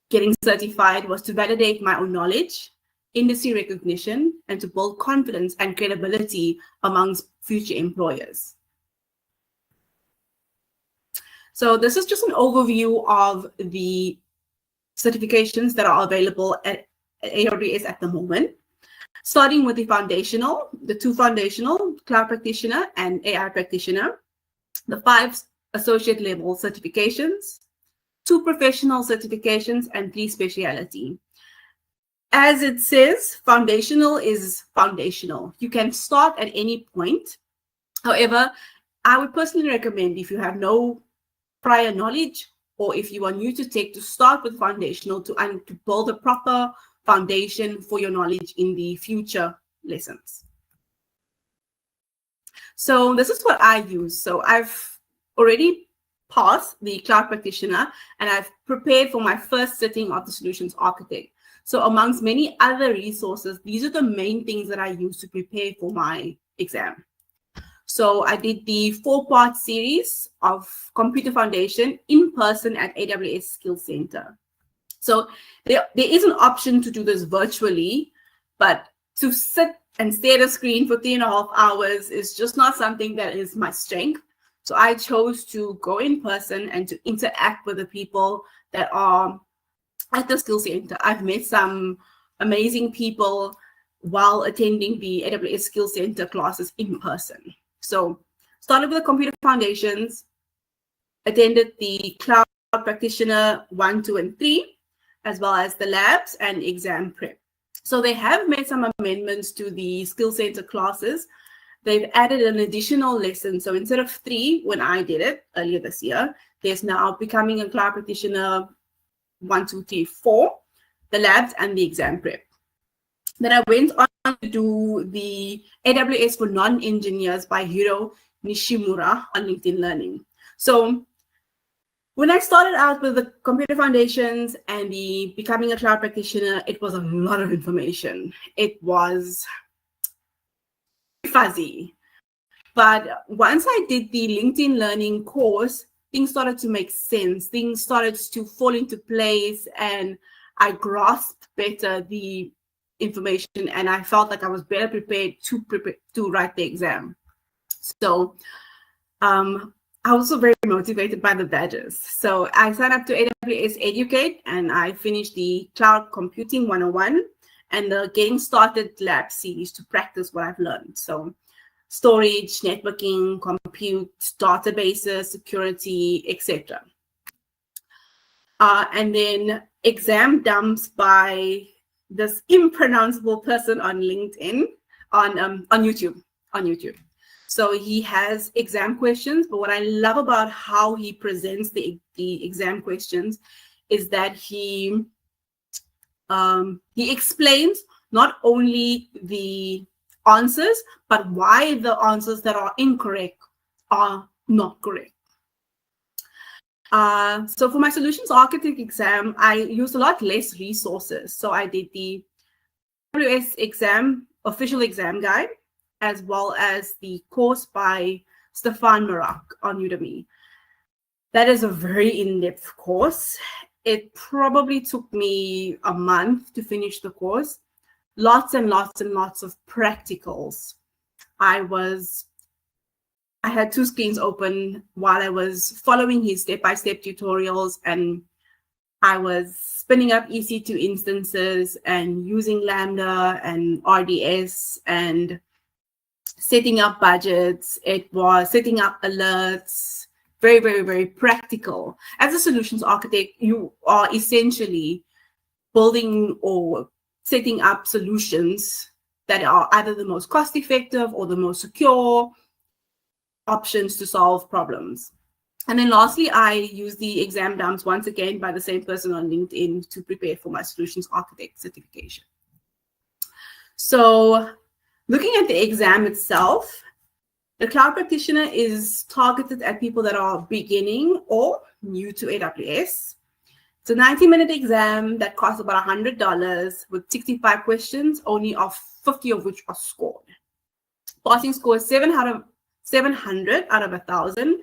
C: getting certified was to validate my own knowledge, industry recognition, and to build confidence and credibility amongst future employers. So this is just an overview of the certifications that are available at AWS at the moment, starting with the two foundational, Cloud Practitioner and AI Practitioner, the 5 associate level certifications, 2 professional certifications, and 3 specialty. As it says, foundational is foundational. You can start at any point. However, I would personally recommend, if you have no prior knowledge, or if you are new to tech, to start with foundational to build a proper foundation for your knowledge in the future lessons. So this is what I use. So I've already passed the Cloud Practitioner and I've prepared for my first sitting of the Solutions Architect. So amongst many other resources, these are the main things that I use to prepare for my exam. So I did the 4-part series of Computer Foundation in person at AWS Skill Center. So there is an option to do this virtually, but to sit and stare at a screen for 3.5 hours is just not something that is my strength. So I chose to go in person and to interact with the people that are at the Skill Center. I've met some amazing people while attending the AWS Skill Center classes in person. So started with the Computer Foundations, attended the Cloud Practitioner 1, 2, and 3, as well as the labs and exam prep. So they have made some amendments to the Skill Center classes. They've added an additional lesson. So instead of 3, when I did it earlier this year, there's now Becoming a Cloud Practitioner 1, 2, 3, 4, the labs and the exam prep. Then I went on to do the AWS for Non-Engineers by Hiro Nishimura on LinkedIn Learning. So when I started out with the Computer Foundations and the Becoming a Cloud Practitioner, it was a lot of information. It was fuzzy. But once I did the LinkedIn Learning course, things started to make sense. Things started to fall into place, and I grasped better the information, and I felt like I was better prepared to write the exam. So I was also very motivated by the badges. So I signed up to AWS Educate, and I finished the Cloud Computing 101 and the Getting Started Lab series to practice what I've learned. So storage, networking, compute, databases, security, etc. And then exam dumps by this impronounceable person on LinkedIn, on YouTube. So he has exam questions, but what I love about how he presents the exam questions is that he explains not only the answers, but why the answers that are incorrect are not correct. So for my solutions architect exam, I used a lot less resources. So I did the AWS exam, official exam guide, as well as the course by Stefan Marak on Udemy. That is a very in-depth course. It probably took me a month to finish the course. Lots and lots and lots of practicals. I had two screens open while I was following his step-by-step tutorials, and I was spinning up EC2 instances and using Lambda and RDS and setting up budgets. It was setting up alerts. Very, very, very practical. As a solutions architect, you are essentially building or setting up solutions that are either the most cost-effective or the most secure options to solve problems. And then lastly, I use the exam dumps once again by the same person on LinkedIn to prepare for my solutions architect certification. So looking at the exam itself, the cloud practitioner is targeted at people that are beginning or new to AWS. It's a 90-minute exam that costs about $100 with 65 questions, only 50 of which are scored. Passing score is 700 out of 1,000.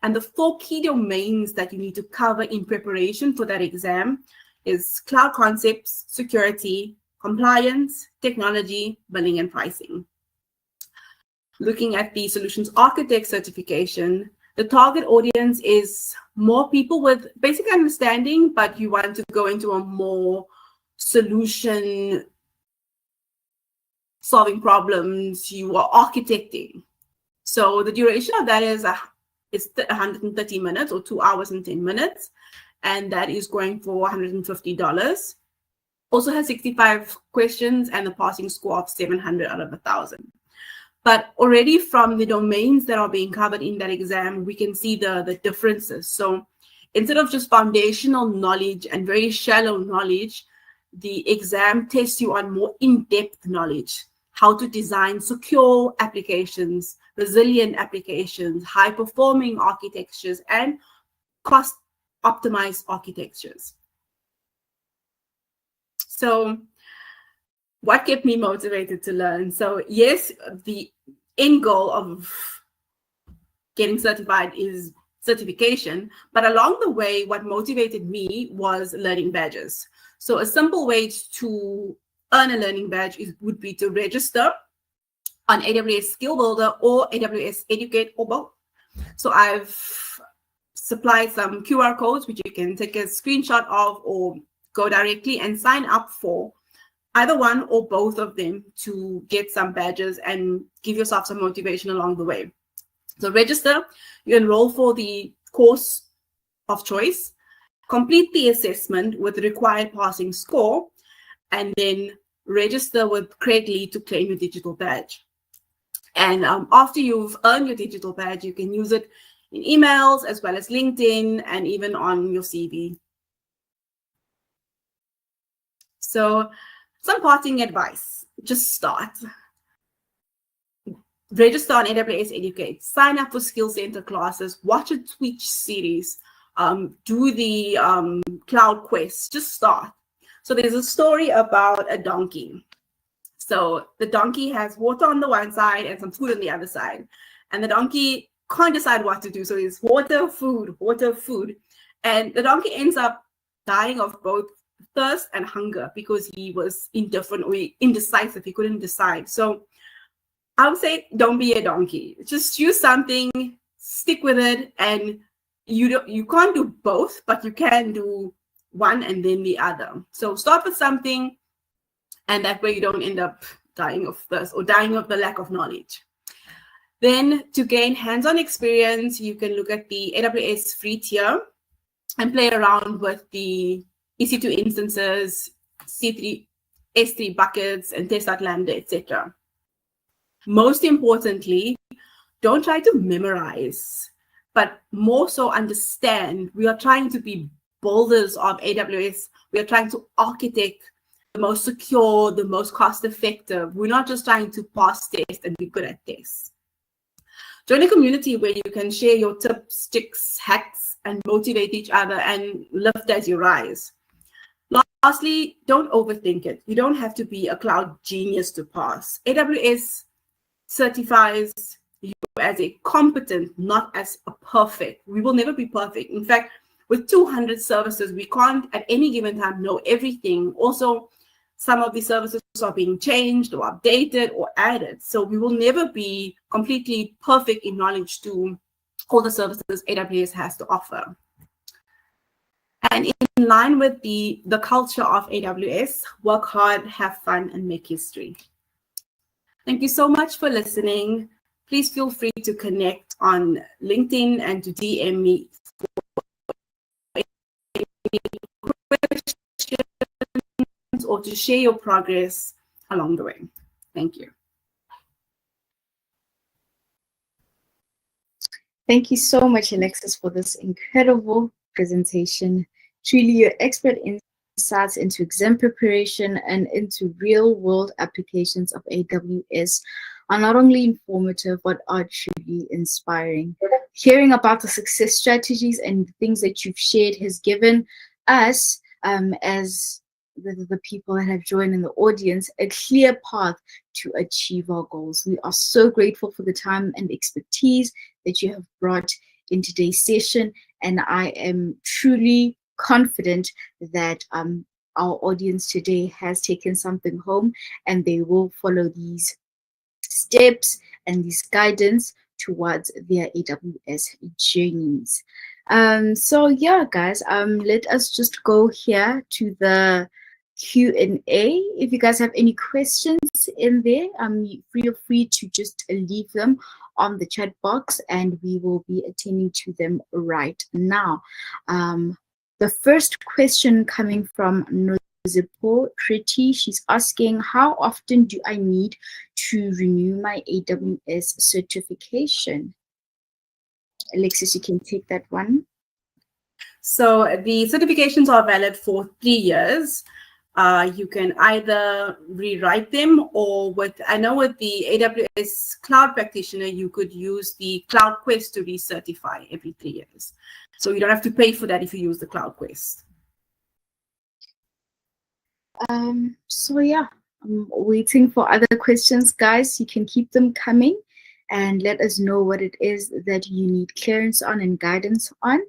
C: And the 4 key domains that you need to cover in preparation for that exam is cloud concepts, security, compliance, technology, billing, and pricing. Looking at the solutions architect certification, the target audience is more people with basic understanding, but you want to go into a more solution solving problems, you are architecting. So the duration of that is 130 minutes or 2 hours and 10 minutes. And that is going for $150. Also has 65 questions and a passing score of 700 out of 1,000. But already from the domains that are being covered in that exam, we can see the differences. So instead of just foundational knowledge and very shallow knowledge, the exam tests you on more in-depth knowledge, how to design secure applications, resilient applications, high-performing architectures, and cost-optimized architectures. So what kept me motivated to learn? So yes, the end goal of getting certified is certification, but along the way, what motivated me was learning badges. So a simple way to earn a learning badge would be to register on AWS Skill Builder or AWS Educate or both. So I've supplied some QR codes, which you can take a screenshot of or go directly and sign up for either one or both of them to get some badges and give yourself some motivation along the way. So register, you enroll for the course of choice, complete the assessment with the required passing score, and then register with Credly to claim your digital badge. And after you've earned your digital badge, you can use it in emails as well as LinkedIn and even on your CV. So some parting advice, just start. Register on AWS Educate, sign up for Skill Center classes, watch a Twitch series, do the Cloud Quest, just start. So there's a story about a donkey. So the donkey has water on the one side and some food on the other side. And the donkey can't decide what to do. So it's water, food, water, food. And the donkey ends up dying of both thirst and hunger because he was indifferent or indecisive. He couldn't decide. So I would say don't be a donkey. Just choose something, stick with it, and you can't do both, but you can do one and then the other. So start with something, and that way you don't end up dying of thirst or dying of the lack of knowledge. Then to gain hands-on experience, you can look at the AWS free tier and play around with the EC2 instances, C3, S3 buckets, and test out Lambda, etc. Most importantly, don't try to memorize, but more so understand. We are trying to be builders of AWS. We are trying to architect the most secure, the most cost-effective. We're not just trying to pass tests and be good at tests. Join a community where you can share your tips, tricks, hacks, and motivate each other and lift as you rise. Lastly, don't overthink it. You don't have to be a cloud genius to pass. AWS certifies you as a competent, not as a perfect. We will never be perfect. In fact, with 200 services, we can't at any given time know everything. Also, some of these services are being changed or updated or added. So we will never be completely perfect in knowledge to all the services AWS has to offer. And in line with the culture of AWS, work hard, have fun, and make history. Thank you so much for listening. Please feel free to connect on LinkedIn and to DM me for any questions or to share your progress along the way. Thank you.
B: Thank you so much, Alexis, for this incredible presentation. Truly, your expert insights into exam preparation and into real-world applications of AWS are not only informative, but are truly inspiring. Hearing about the success strategies and things that you've shared has given us, as the people that have joined in the audience, a clear path to achieve our goals. We are so grateful for the time and expertise that you have brought in today's session, and I am truly confident that our audience today has taken something home and they will follow these steps and this guidance towards their AWS journeys. So yeah, guys, let us just go here to the Q&A. If you guys have any questions in there, feel free to just leave them on the chat box and we will be attending to them right now. The first question coming from Nozipo Pretty, she's asking, how often do I need to renew my AWS certification? Alexis, you can take that one.
C: So the certifications are valid for 3 years. You can either rewrite them or I know with the AWS Cloud Practitioner, you could use the Cloud Quest to recertify every 3 years. So you don't have to pay for that if you use the Cloud Quest.
B: So yeah, I'm waiting for other questions, guys. You can keep them coming and let us know what it is that you need clearance on and guidance on.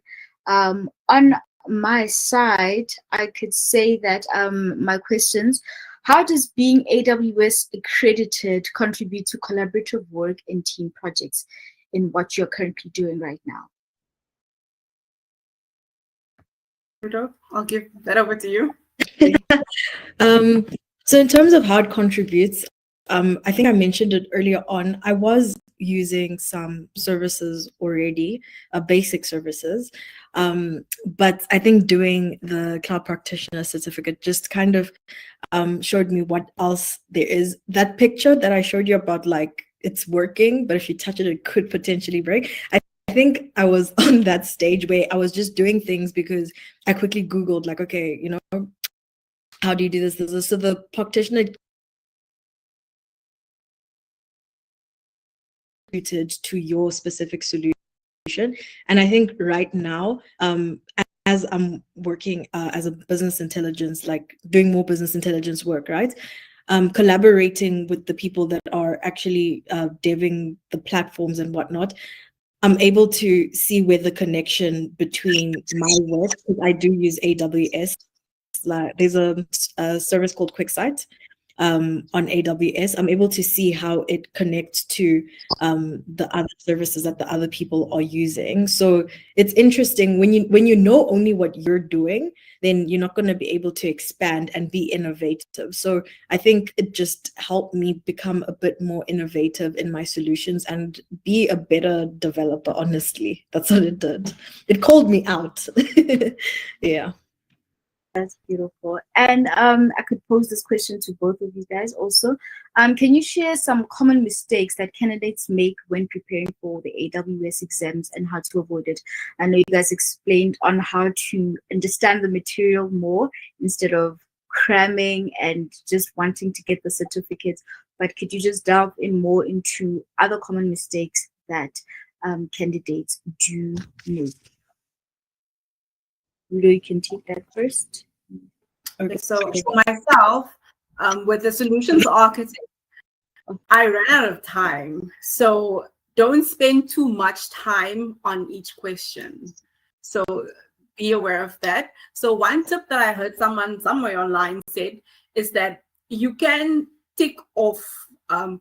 B: On my side, I could say that my questions, how does being AWS accredited contribute to collaborative work and team projects in what you're currently doing right now?
C: I'll give that over to you.
A: So in terms of how it contributes, I think I mentioned it earlier on, I was using some services already, basic services. But I think doing the Cloud Practitioner certificate just kind of showed me what else there is. That picture that I showed you about, like, it's working, but if you touch it, it could potentially break. I think I was on that stage where I was just doing things because I quickly Googled, like, okay, you know, how do you do this? So the practitioner to your specific solution. And I think right now, as I'm working as a business intelligence, like doing more business intelligence work, right? Collaborating with the people that are actually deving the platforms and whatnot, I'm able to see where the connection between my work, because I do use AWS. Like, there's a service called QuickSight on AWS. I'm able to see how it connects to the other services that the other people are using. So it's interesting when you know only what you're doing, then you're not going to be able to expand and be innovative. So I think it just helped me become a bit more innovative in my solutions and be a better developer. Honestly, that's what it did. It called me out. Yeah.
B: That's beautiful. And I could pose this question to both of you guys also. Can you share some common mistakes that candidates make when preparing for the AWS exams and how to avoid it? I know you guys explained on how to understand the material more instead of cramming and just wanting to get the certificates. But could you just delve in more into other common mistakes that candidates do make? Ludo, you can take that first.
C: Okay, so for myself, with the solutions architect, I ran out of time. So don't spend too much time on each question. So be aware of that. So one tip that I heard someone somewhere online said is that you can tick off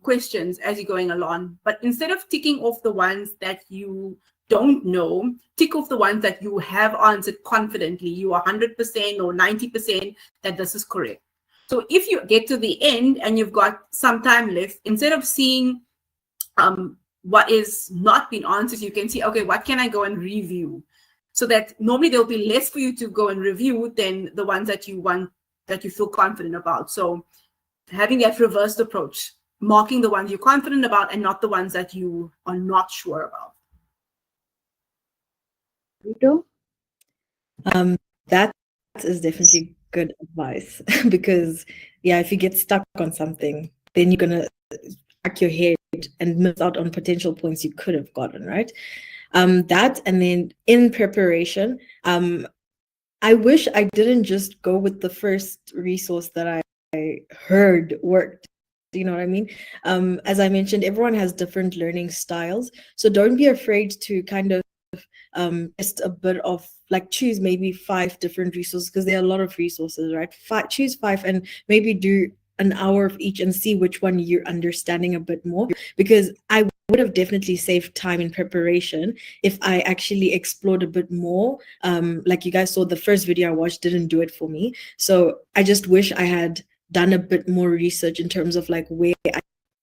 C: questions as you're going along, but instead of ticking off the ones that you don't know, tick off the ones that you have answered confidently. You are 100% or 90% that this is correct. So if you get to the end and you've got some time left, instead of seeing what is not been answered, you can see, okay, what can I go and review? So that normally there'll be less for you to go and review than the ones that you want, that you feel confident about. So having that reversed approach, marking the ones you're confident about and not the ones that you are not sure about.
B: Ludo?
A: That is definitely good advice because, yeah, if you get stuck on something, then you're gonna crack your head and miss out on potential points you could have gotten, right? That, and then in preparation, I wish I didn't just go with the first resource that I heard worked. You know what I mean? As I mentioned, everyone has different learning styles, so don't be afraid to kind of just a bit of like choose maybe 5 different resources, because there are a lot of resources, right? Choose 5 and maybe do an hour of each and see which one you're understanding a bit more, because I would have definitely saved time in preparation if I actually explored a bit more. Like you guys saw, the first video I watched didn't do it for me, so I just wish I had done a bit more research in terms of like where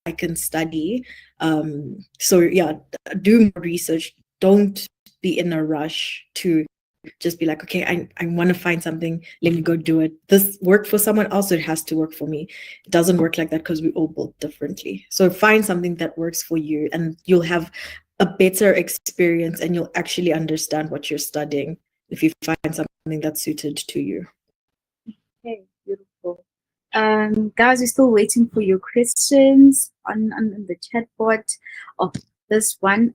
A: I can study. So yeah, do more research. Don't be in a rush to just be like, okay, I want to find something, let me go do it. This worked for someone else, it has to work for me. It doesn't work like that because we all build differently. So find something that works for you and you'll have a better experience and you'll actually understand what you're studying if you find something that's suited to you.
B: Okay, beautiful. Guys, we're still waiting for your questions on the chat board. Oh, this one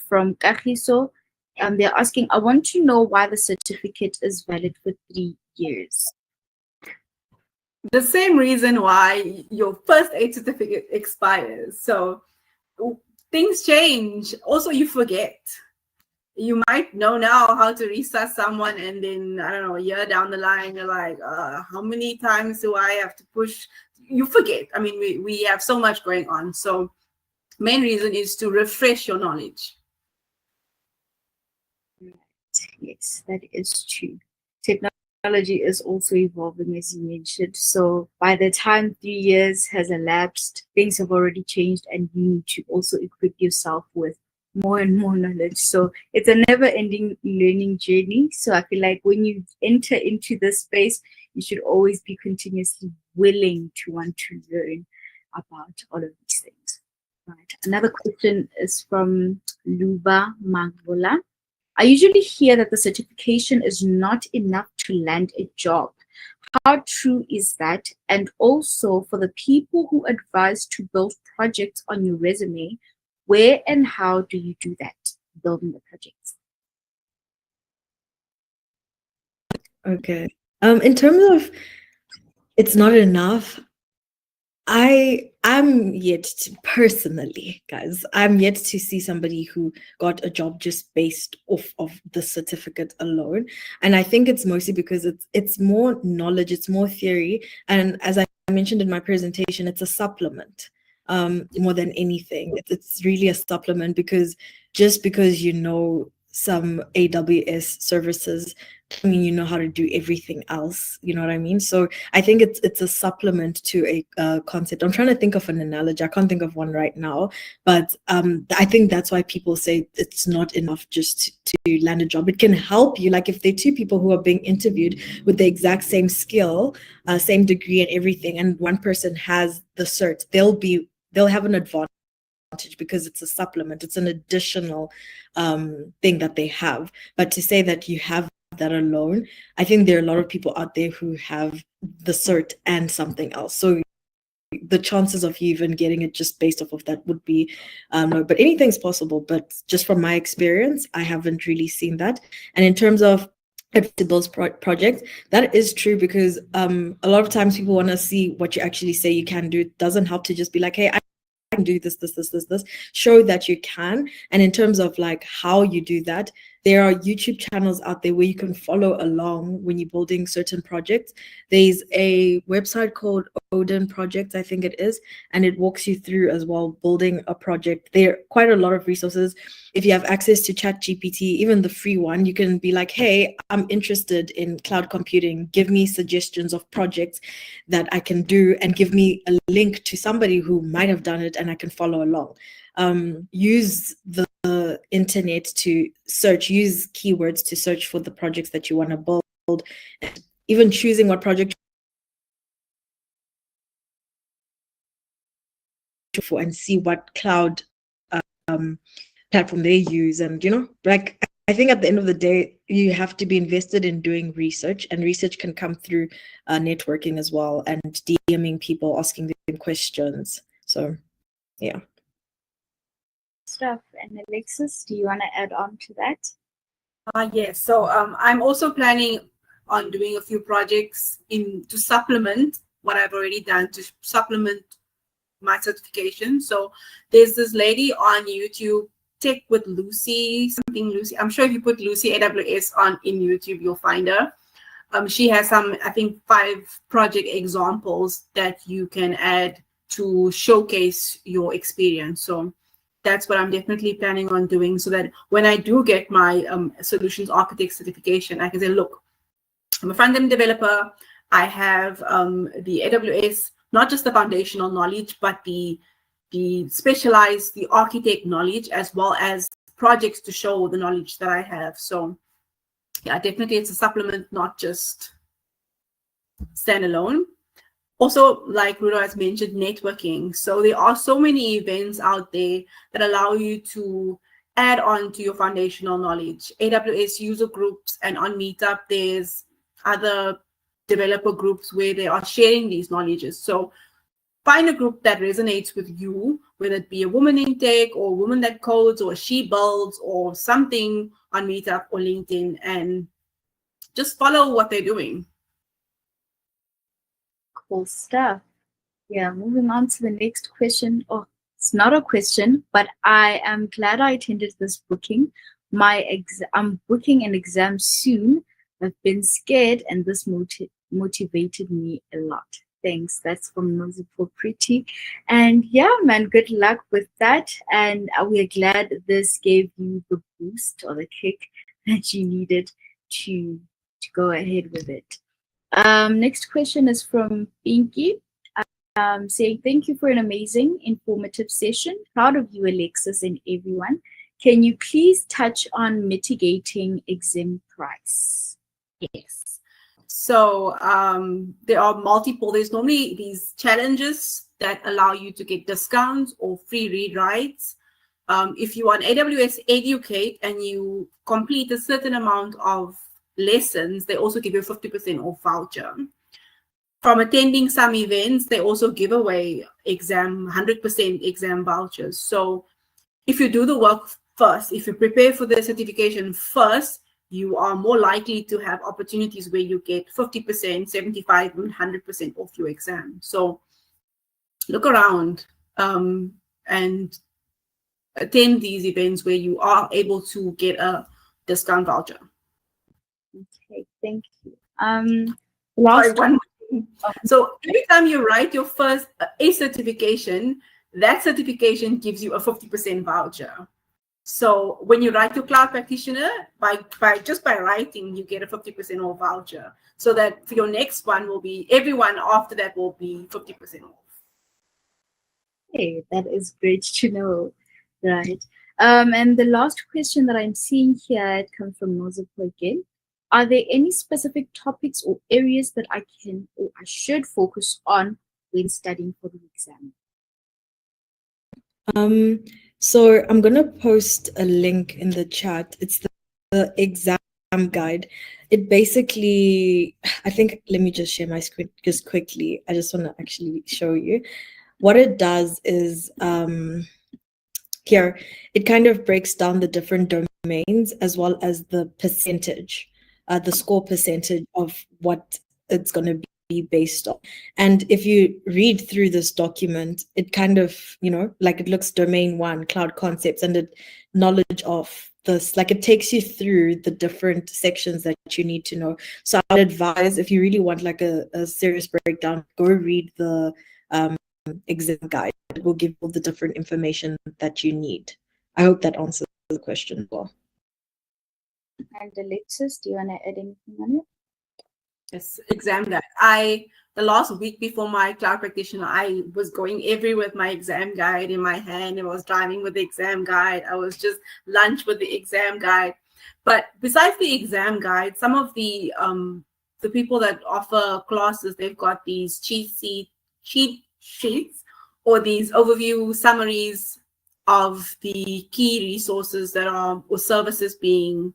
B: from Kagiso. They're asking, I want to know why the certificate is valid for 3 years.
C: The same reason why your first aid certificate expires. So things change. Also, you forget. You might know now how to research someone, and then, I don't know, a year down the line, you're like, how many times do I have to push? You forget. I mean, we have so much going on. So main reason is to refresh your knowledge.
B: Yes, that is true. Technology is also evolving, as you mentioned. So by the time 3 years has elapsed, things have already changed, and you need to also equip yourself with more and more knowledge. So it's a never-ending learning journey. So I feel like when you enter into this space, you should always be continuously willing to want to learn about all of these things. Right. Another question is from Luba Magbola. I usually hear that the certification is not enough to land a job. How true is that? And also, for the people who advise to build projects on your resume, where and how do you do that, building the projects?
A: Okay. In terms of it's not enough, I'm yet to, personally, guys, I'm yet to see somebody who got a job just based off of the certificate alone. And I think it's mostly because it's more knowledge, it's more theory. And as I mentioned in my presentation, it's a supplement more than anything. It's really a supplement, because just because you know some AWS services doesn't mean you know how to do everything else. You know what I mean? So I think it's a supplement to a concept. I'm trying to think of an analogy. I can't think of one right now, but I think that's why people say it's not enough just to land a job. It can help you. Like if there are two people who are being interviewed with the exact same skill, same degree and everything, and one person has the cert, they'll have an advantage because it's a supplement, it's an additional thing that they have. But to say that you have that alone, I think there are a lot of people out there who have the cert and something else. So the chances of you even getting it just based off of that would be no, but anything's possible. But just from my experience, I haven't really seen that. And in terms of Sibyl's project, that is true, because a lot of times people want to see what you actually say you can do. It doesn't help to just be like, hey, I can do this. Show that you can. And in terms of like how you do that, there are YouTube channels out there where you can follow along when you're building certain projects. There's a website called Odin Project, I think it is, and it walks you through as well building a project. There are quite a lot of resources. If you have access to ChatGPT, even the free one, you can be like, hey, I'm interested in cloud computing. Give me suggestions of projects that I can do, and give me a link to somebody who might have done it and I can follow along. Use the internet to search, use keywords to search for the projects that you want to build, and even choosing what project for, and see what cloud platform they use. And like, I think at the end of the day, you have to be invested in doing research, and research can come through networking as well, and DMing people, asking them questions. So yeah.
B: Stuff. And Alexis, do you want to add on to that?
C: Yes. So I'm also planning on doing a few projects to supplement what I've already done, to supplement my certification. So there's this lady on YouTube, Tech with Lucy, something Lucy. I'm sure if you put Lucy AWS on in YouTube, you'll find her. She has some, I think, 5 project examples that you can add to showcase your experience. So that's what I'm definitely planning on doing, so that when I do get my solutions architect certification, I can say, look, I'm a front-end developer. I have the AWS, not just the foundational knowledge, but the specialized, the architect knowledge, as well as projects to show the knowledge that I have. So yeah, definitely it's a supplement, not just standalone. Also, like Rudo has mentioned, networking. So there are so many events out there that allow you to add on to your foundational knowledge. AWS user groups, and on Meetup, there's other developer groups where they are sharing these knowledges. So find a group that resonates with you, whether it be a woman in tech, or a woman that codes, or she builds, or something on Meetup or LinkedIn, and just follow what they're doing.
B: Cool stuff. Yeah, moving on to the next question. Oh, it's not a question, but I am glad I attended this booking. I'm booking an exam soon. I've been scared, and this motivated me a lot. Thanks. That's from Merciful Pretty. And yeah, man, good luck with that. And we're glad this gave you the boost or the kick that you needed to go ahead with it. Next question is from Pinky, saying, thank you for an amazing, informative session. Proud of you, Alexis, and everyone. Can you please touch on mitigating exam price?
C: Yes. So there are multiple. There's normally these challenges that allow you to get discounts or free read writes. If you are on AWS Educate and you complete a certain amount of lessons, they also give you a 50% off voucher. From attending some events, they also give away 100% exam vouchers. So if you do the work first, if you prepare for the certification first, you are more likely to have opportunities where you get 50%, 75%, and 100% off your exam. So look around and attend these events where you are able to get a discount voucher.
B: Okay, thank you.
C: So every time you write your first A certification, that certification gives you a 50% voucher. So when you write your cloud practitioner, by writing, you get a 50% off voucher. So that for your next one will be, everyone after that will be 50% off.
B: Hey, that is great to know, right? And the last question that I'm seeing here, it comes from Melsoft again. Are there any specific topics or areas that I can or I should focus on when studying for the exam?
A: So I'm gonna post a link in the chat. It's the exam guide. It basically, I think, let me just share my screen just quickly. I just want to actually show you. What it does is here, it kind of breaks down the different domains as well as the percentage, the score percentage of what it's going to be based on. And if you read through this document, it kind of, like it looks domain 1, cloud concepts, and it knowledge of this, like it takes you through the different sections that you need to know. So I would advise, if you really want like a serious breakdown, go read the exam guide. It will give all the different information that you need. I hope that answers the question as well.
B: And Alexis, do you want to add anything on it?
C: Yes, exam guide. The last week before my cloud practitioner, I was going everywhere with my exam guide in my hand. I was driving with the exam guide. I was just lunch with the exam guide. But besides the exam guide, some of the people that offer classes, they've got these cheat sheets or these overview summaries of the key resources that are or services being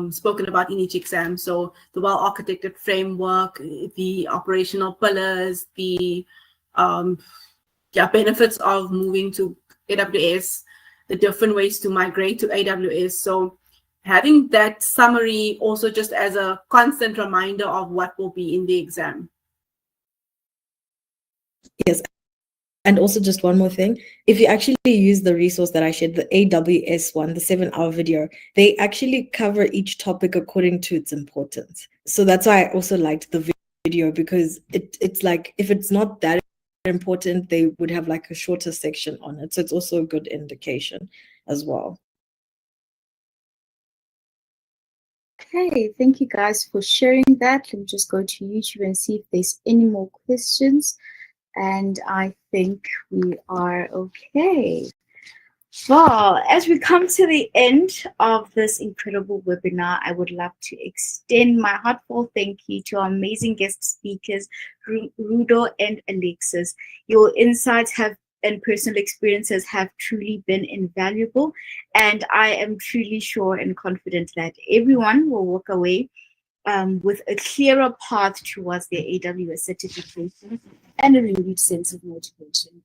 C: spoken about in each exam. So the well-architected framework, the operational pillars, the benefits of moving to AWS, the different ways to migrate to AWS. So having that summary also just as a constant reminder of what will be in the exam.
A: Yes. And also just one more thing, if you actually use the resource that I shared, the AWS one, the 7-hour video, they actually cover each topic according to its importance. So that's why I also liked the video, because it's like, if it's not that important, they would have like a shorter section on it. So it's also a good indication as well.
B: Okay, thank you guys for sharing that. Let me just go to YouTube and see if there's any more questions. And I think we are okay. Well, as we come to the end of this incredible webinar, I would love to extend my heartfelt thank you to our amazing guest speakers, Rudo and Alexis. Your insights and personal experiences have truly been invaluable, and I am truly sure and confident that everyone will walk away with a clearer path towards their AWS certification and a renewed sense of motivation.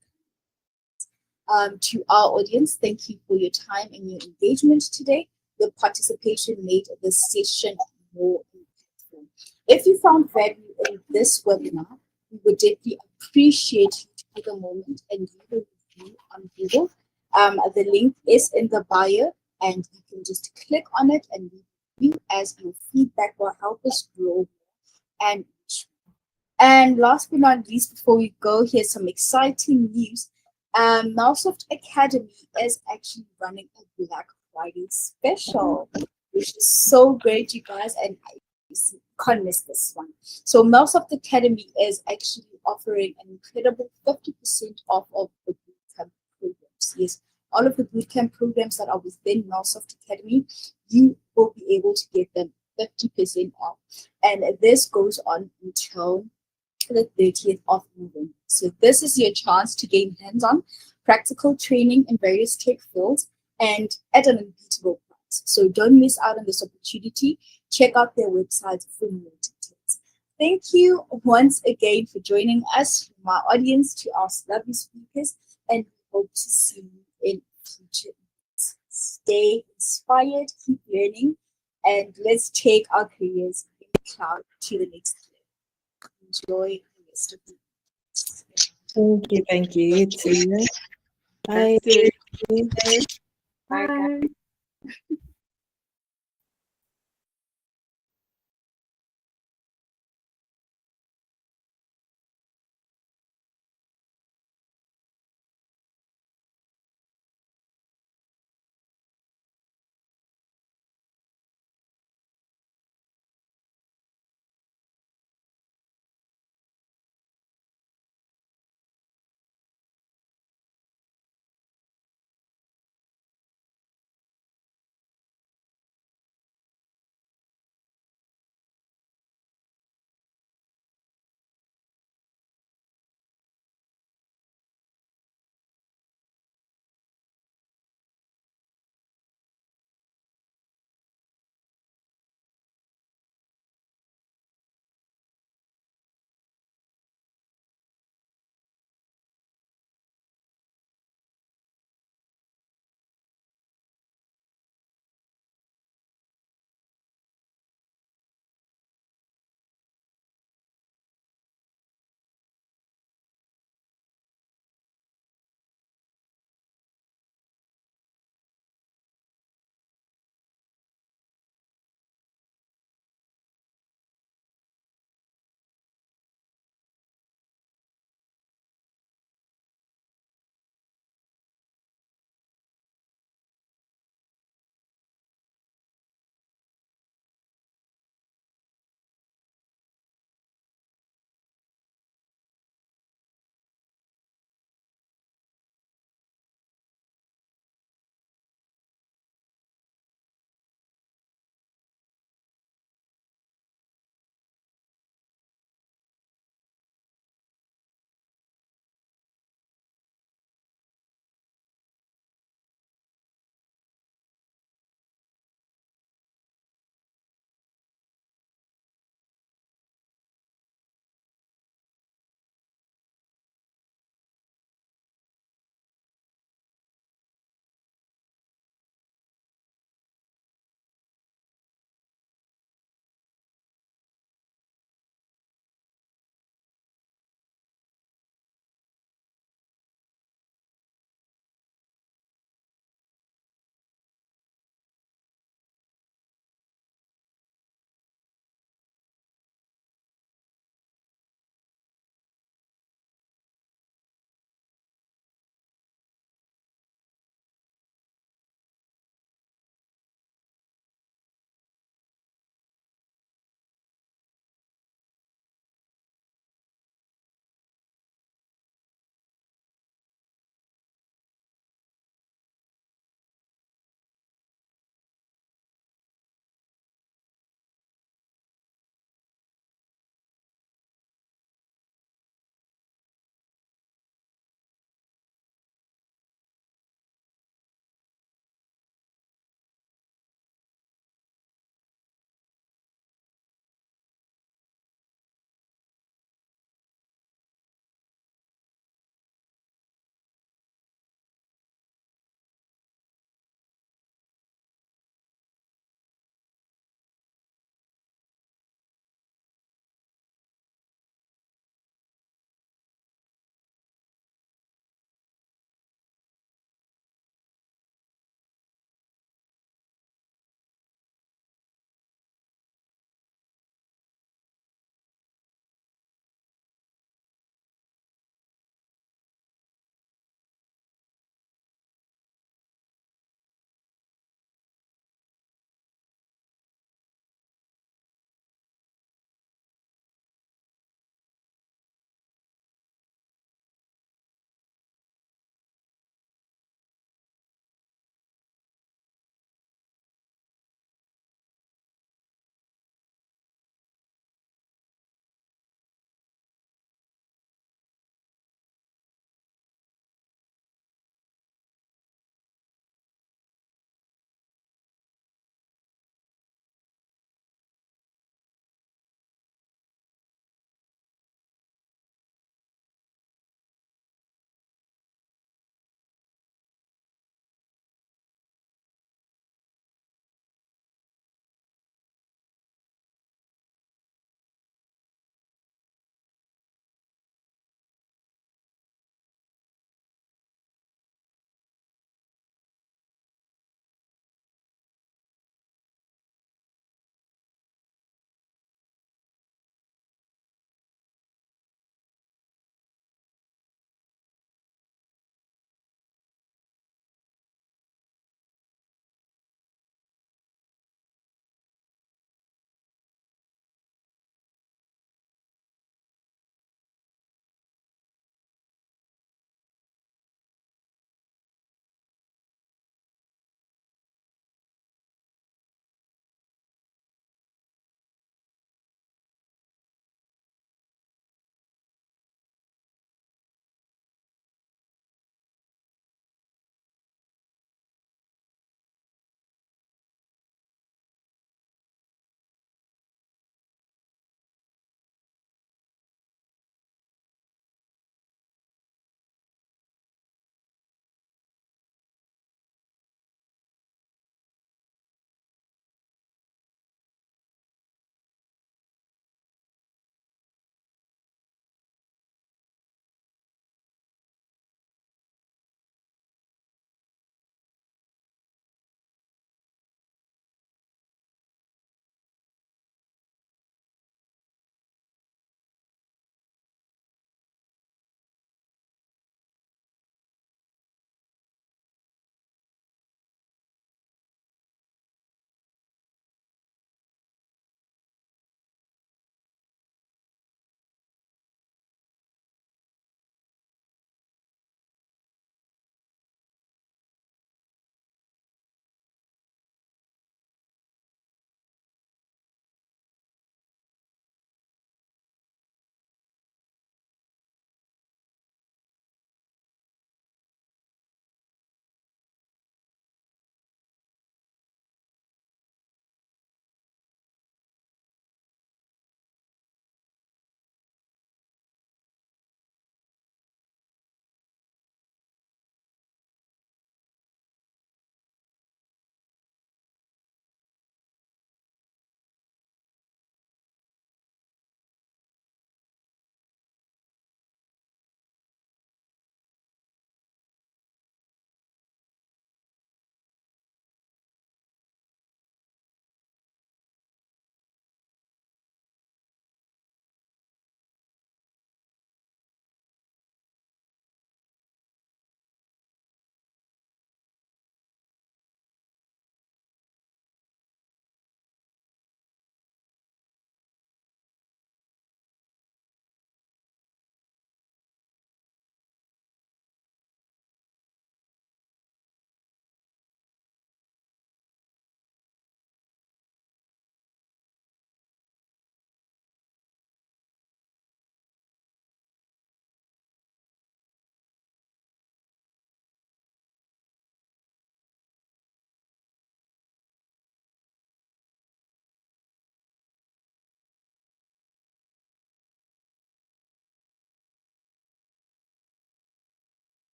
B: To our audience, thank you for your time and your engagement today. Your participation made this session more impactful. If you found value in this webinar, we would deeply appreciate you to take a moment and leave a review on Google. The link is in the bio, and you can just click on it and leave a review, as your feedback will help us grow and reach. And last but not least, before we go, here's some exciting news. Melsoft Academy is actually running a Black Friday special, which is so great, you guys, and I can't miss this one. So Melsoft Academy is actually offering an incredible 50% off of the bootcamp programs. Yes, all of the bootcamp programs that are within Melsoft Academy, you will be able to get them 50% off. And this goes on until the 30th of November. So this is your chance to gain hands-on practical training in various tech fields and at an unbeatable price. So don't miss out on this opportunity. Check out their website for more details. Thank you once again for joining us, from our audience to our lovely speakers, and we hope to see you in future events. Stay inspired, keep learning, and let's take our careers in the cloud to the next level. Enjoy the rest of the day.
A: Thank you. You too. Bye.
C: Bye.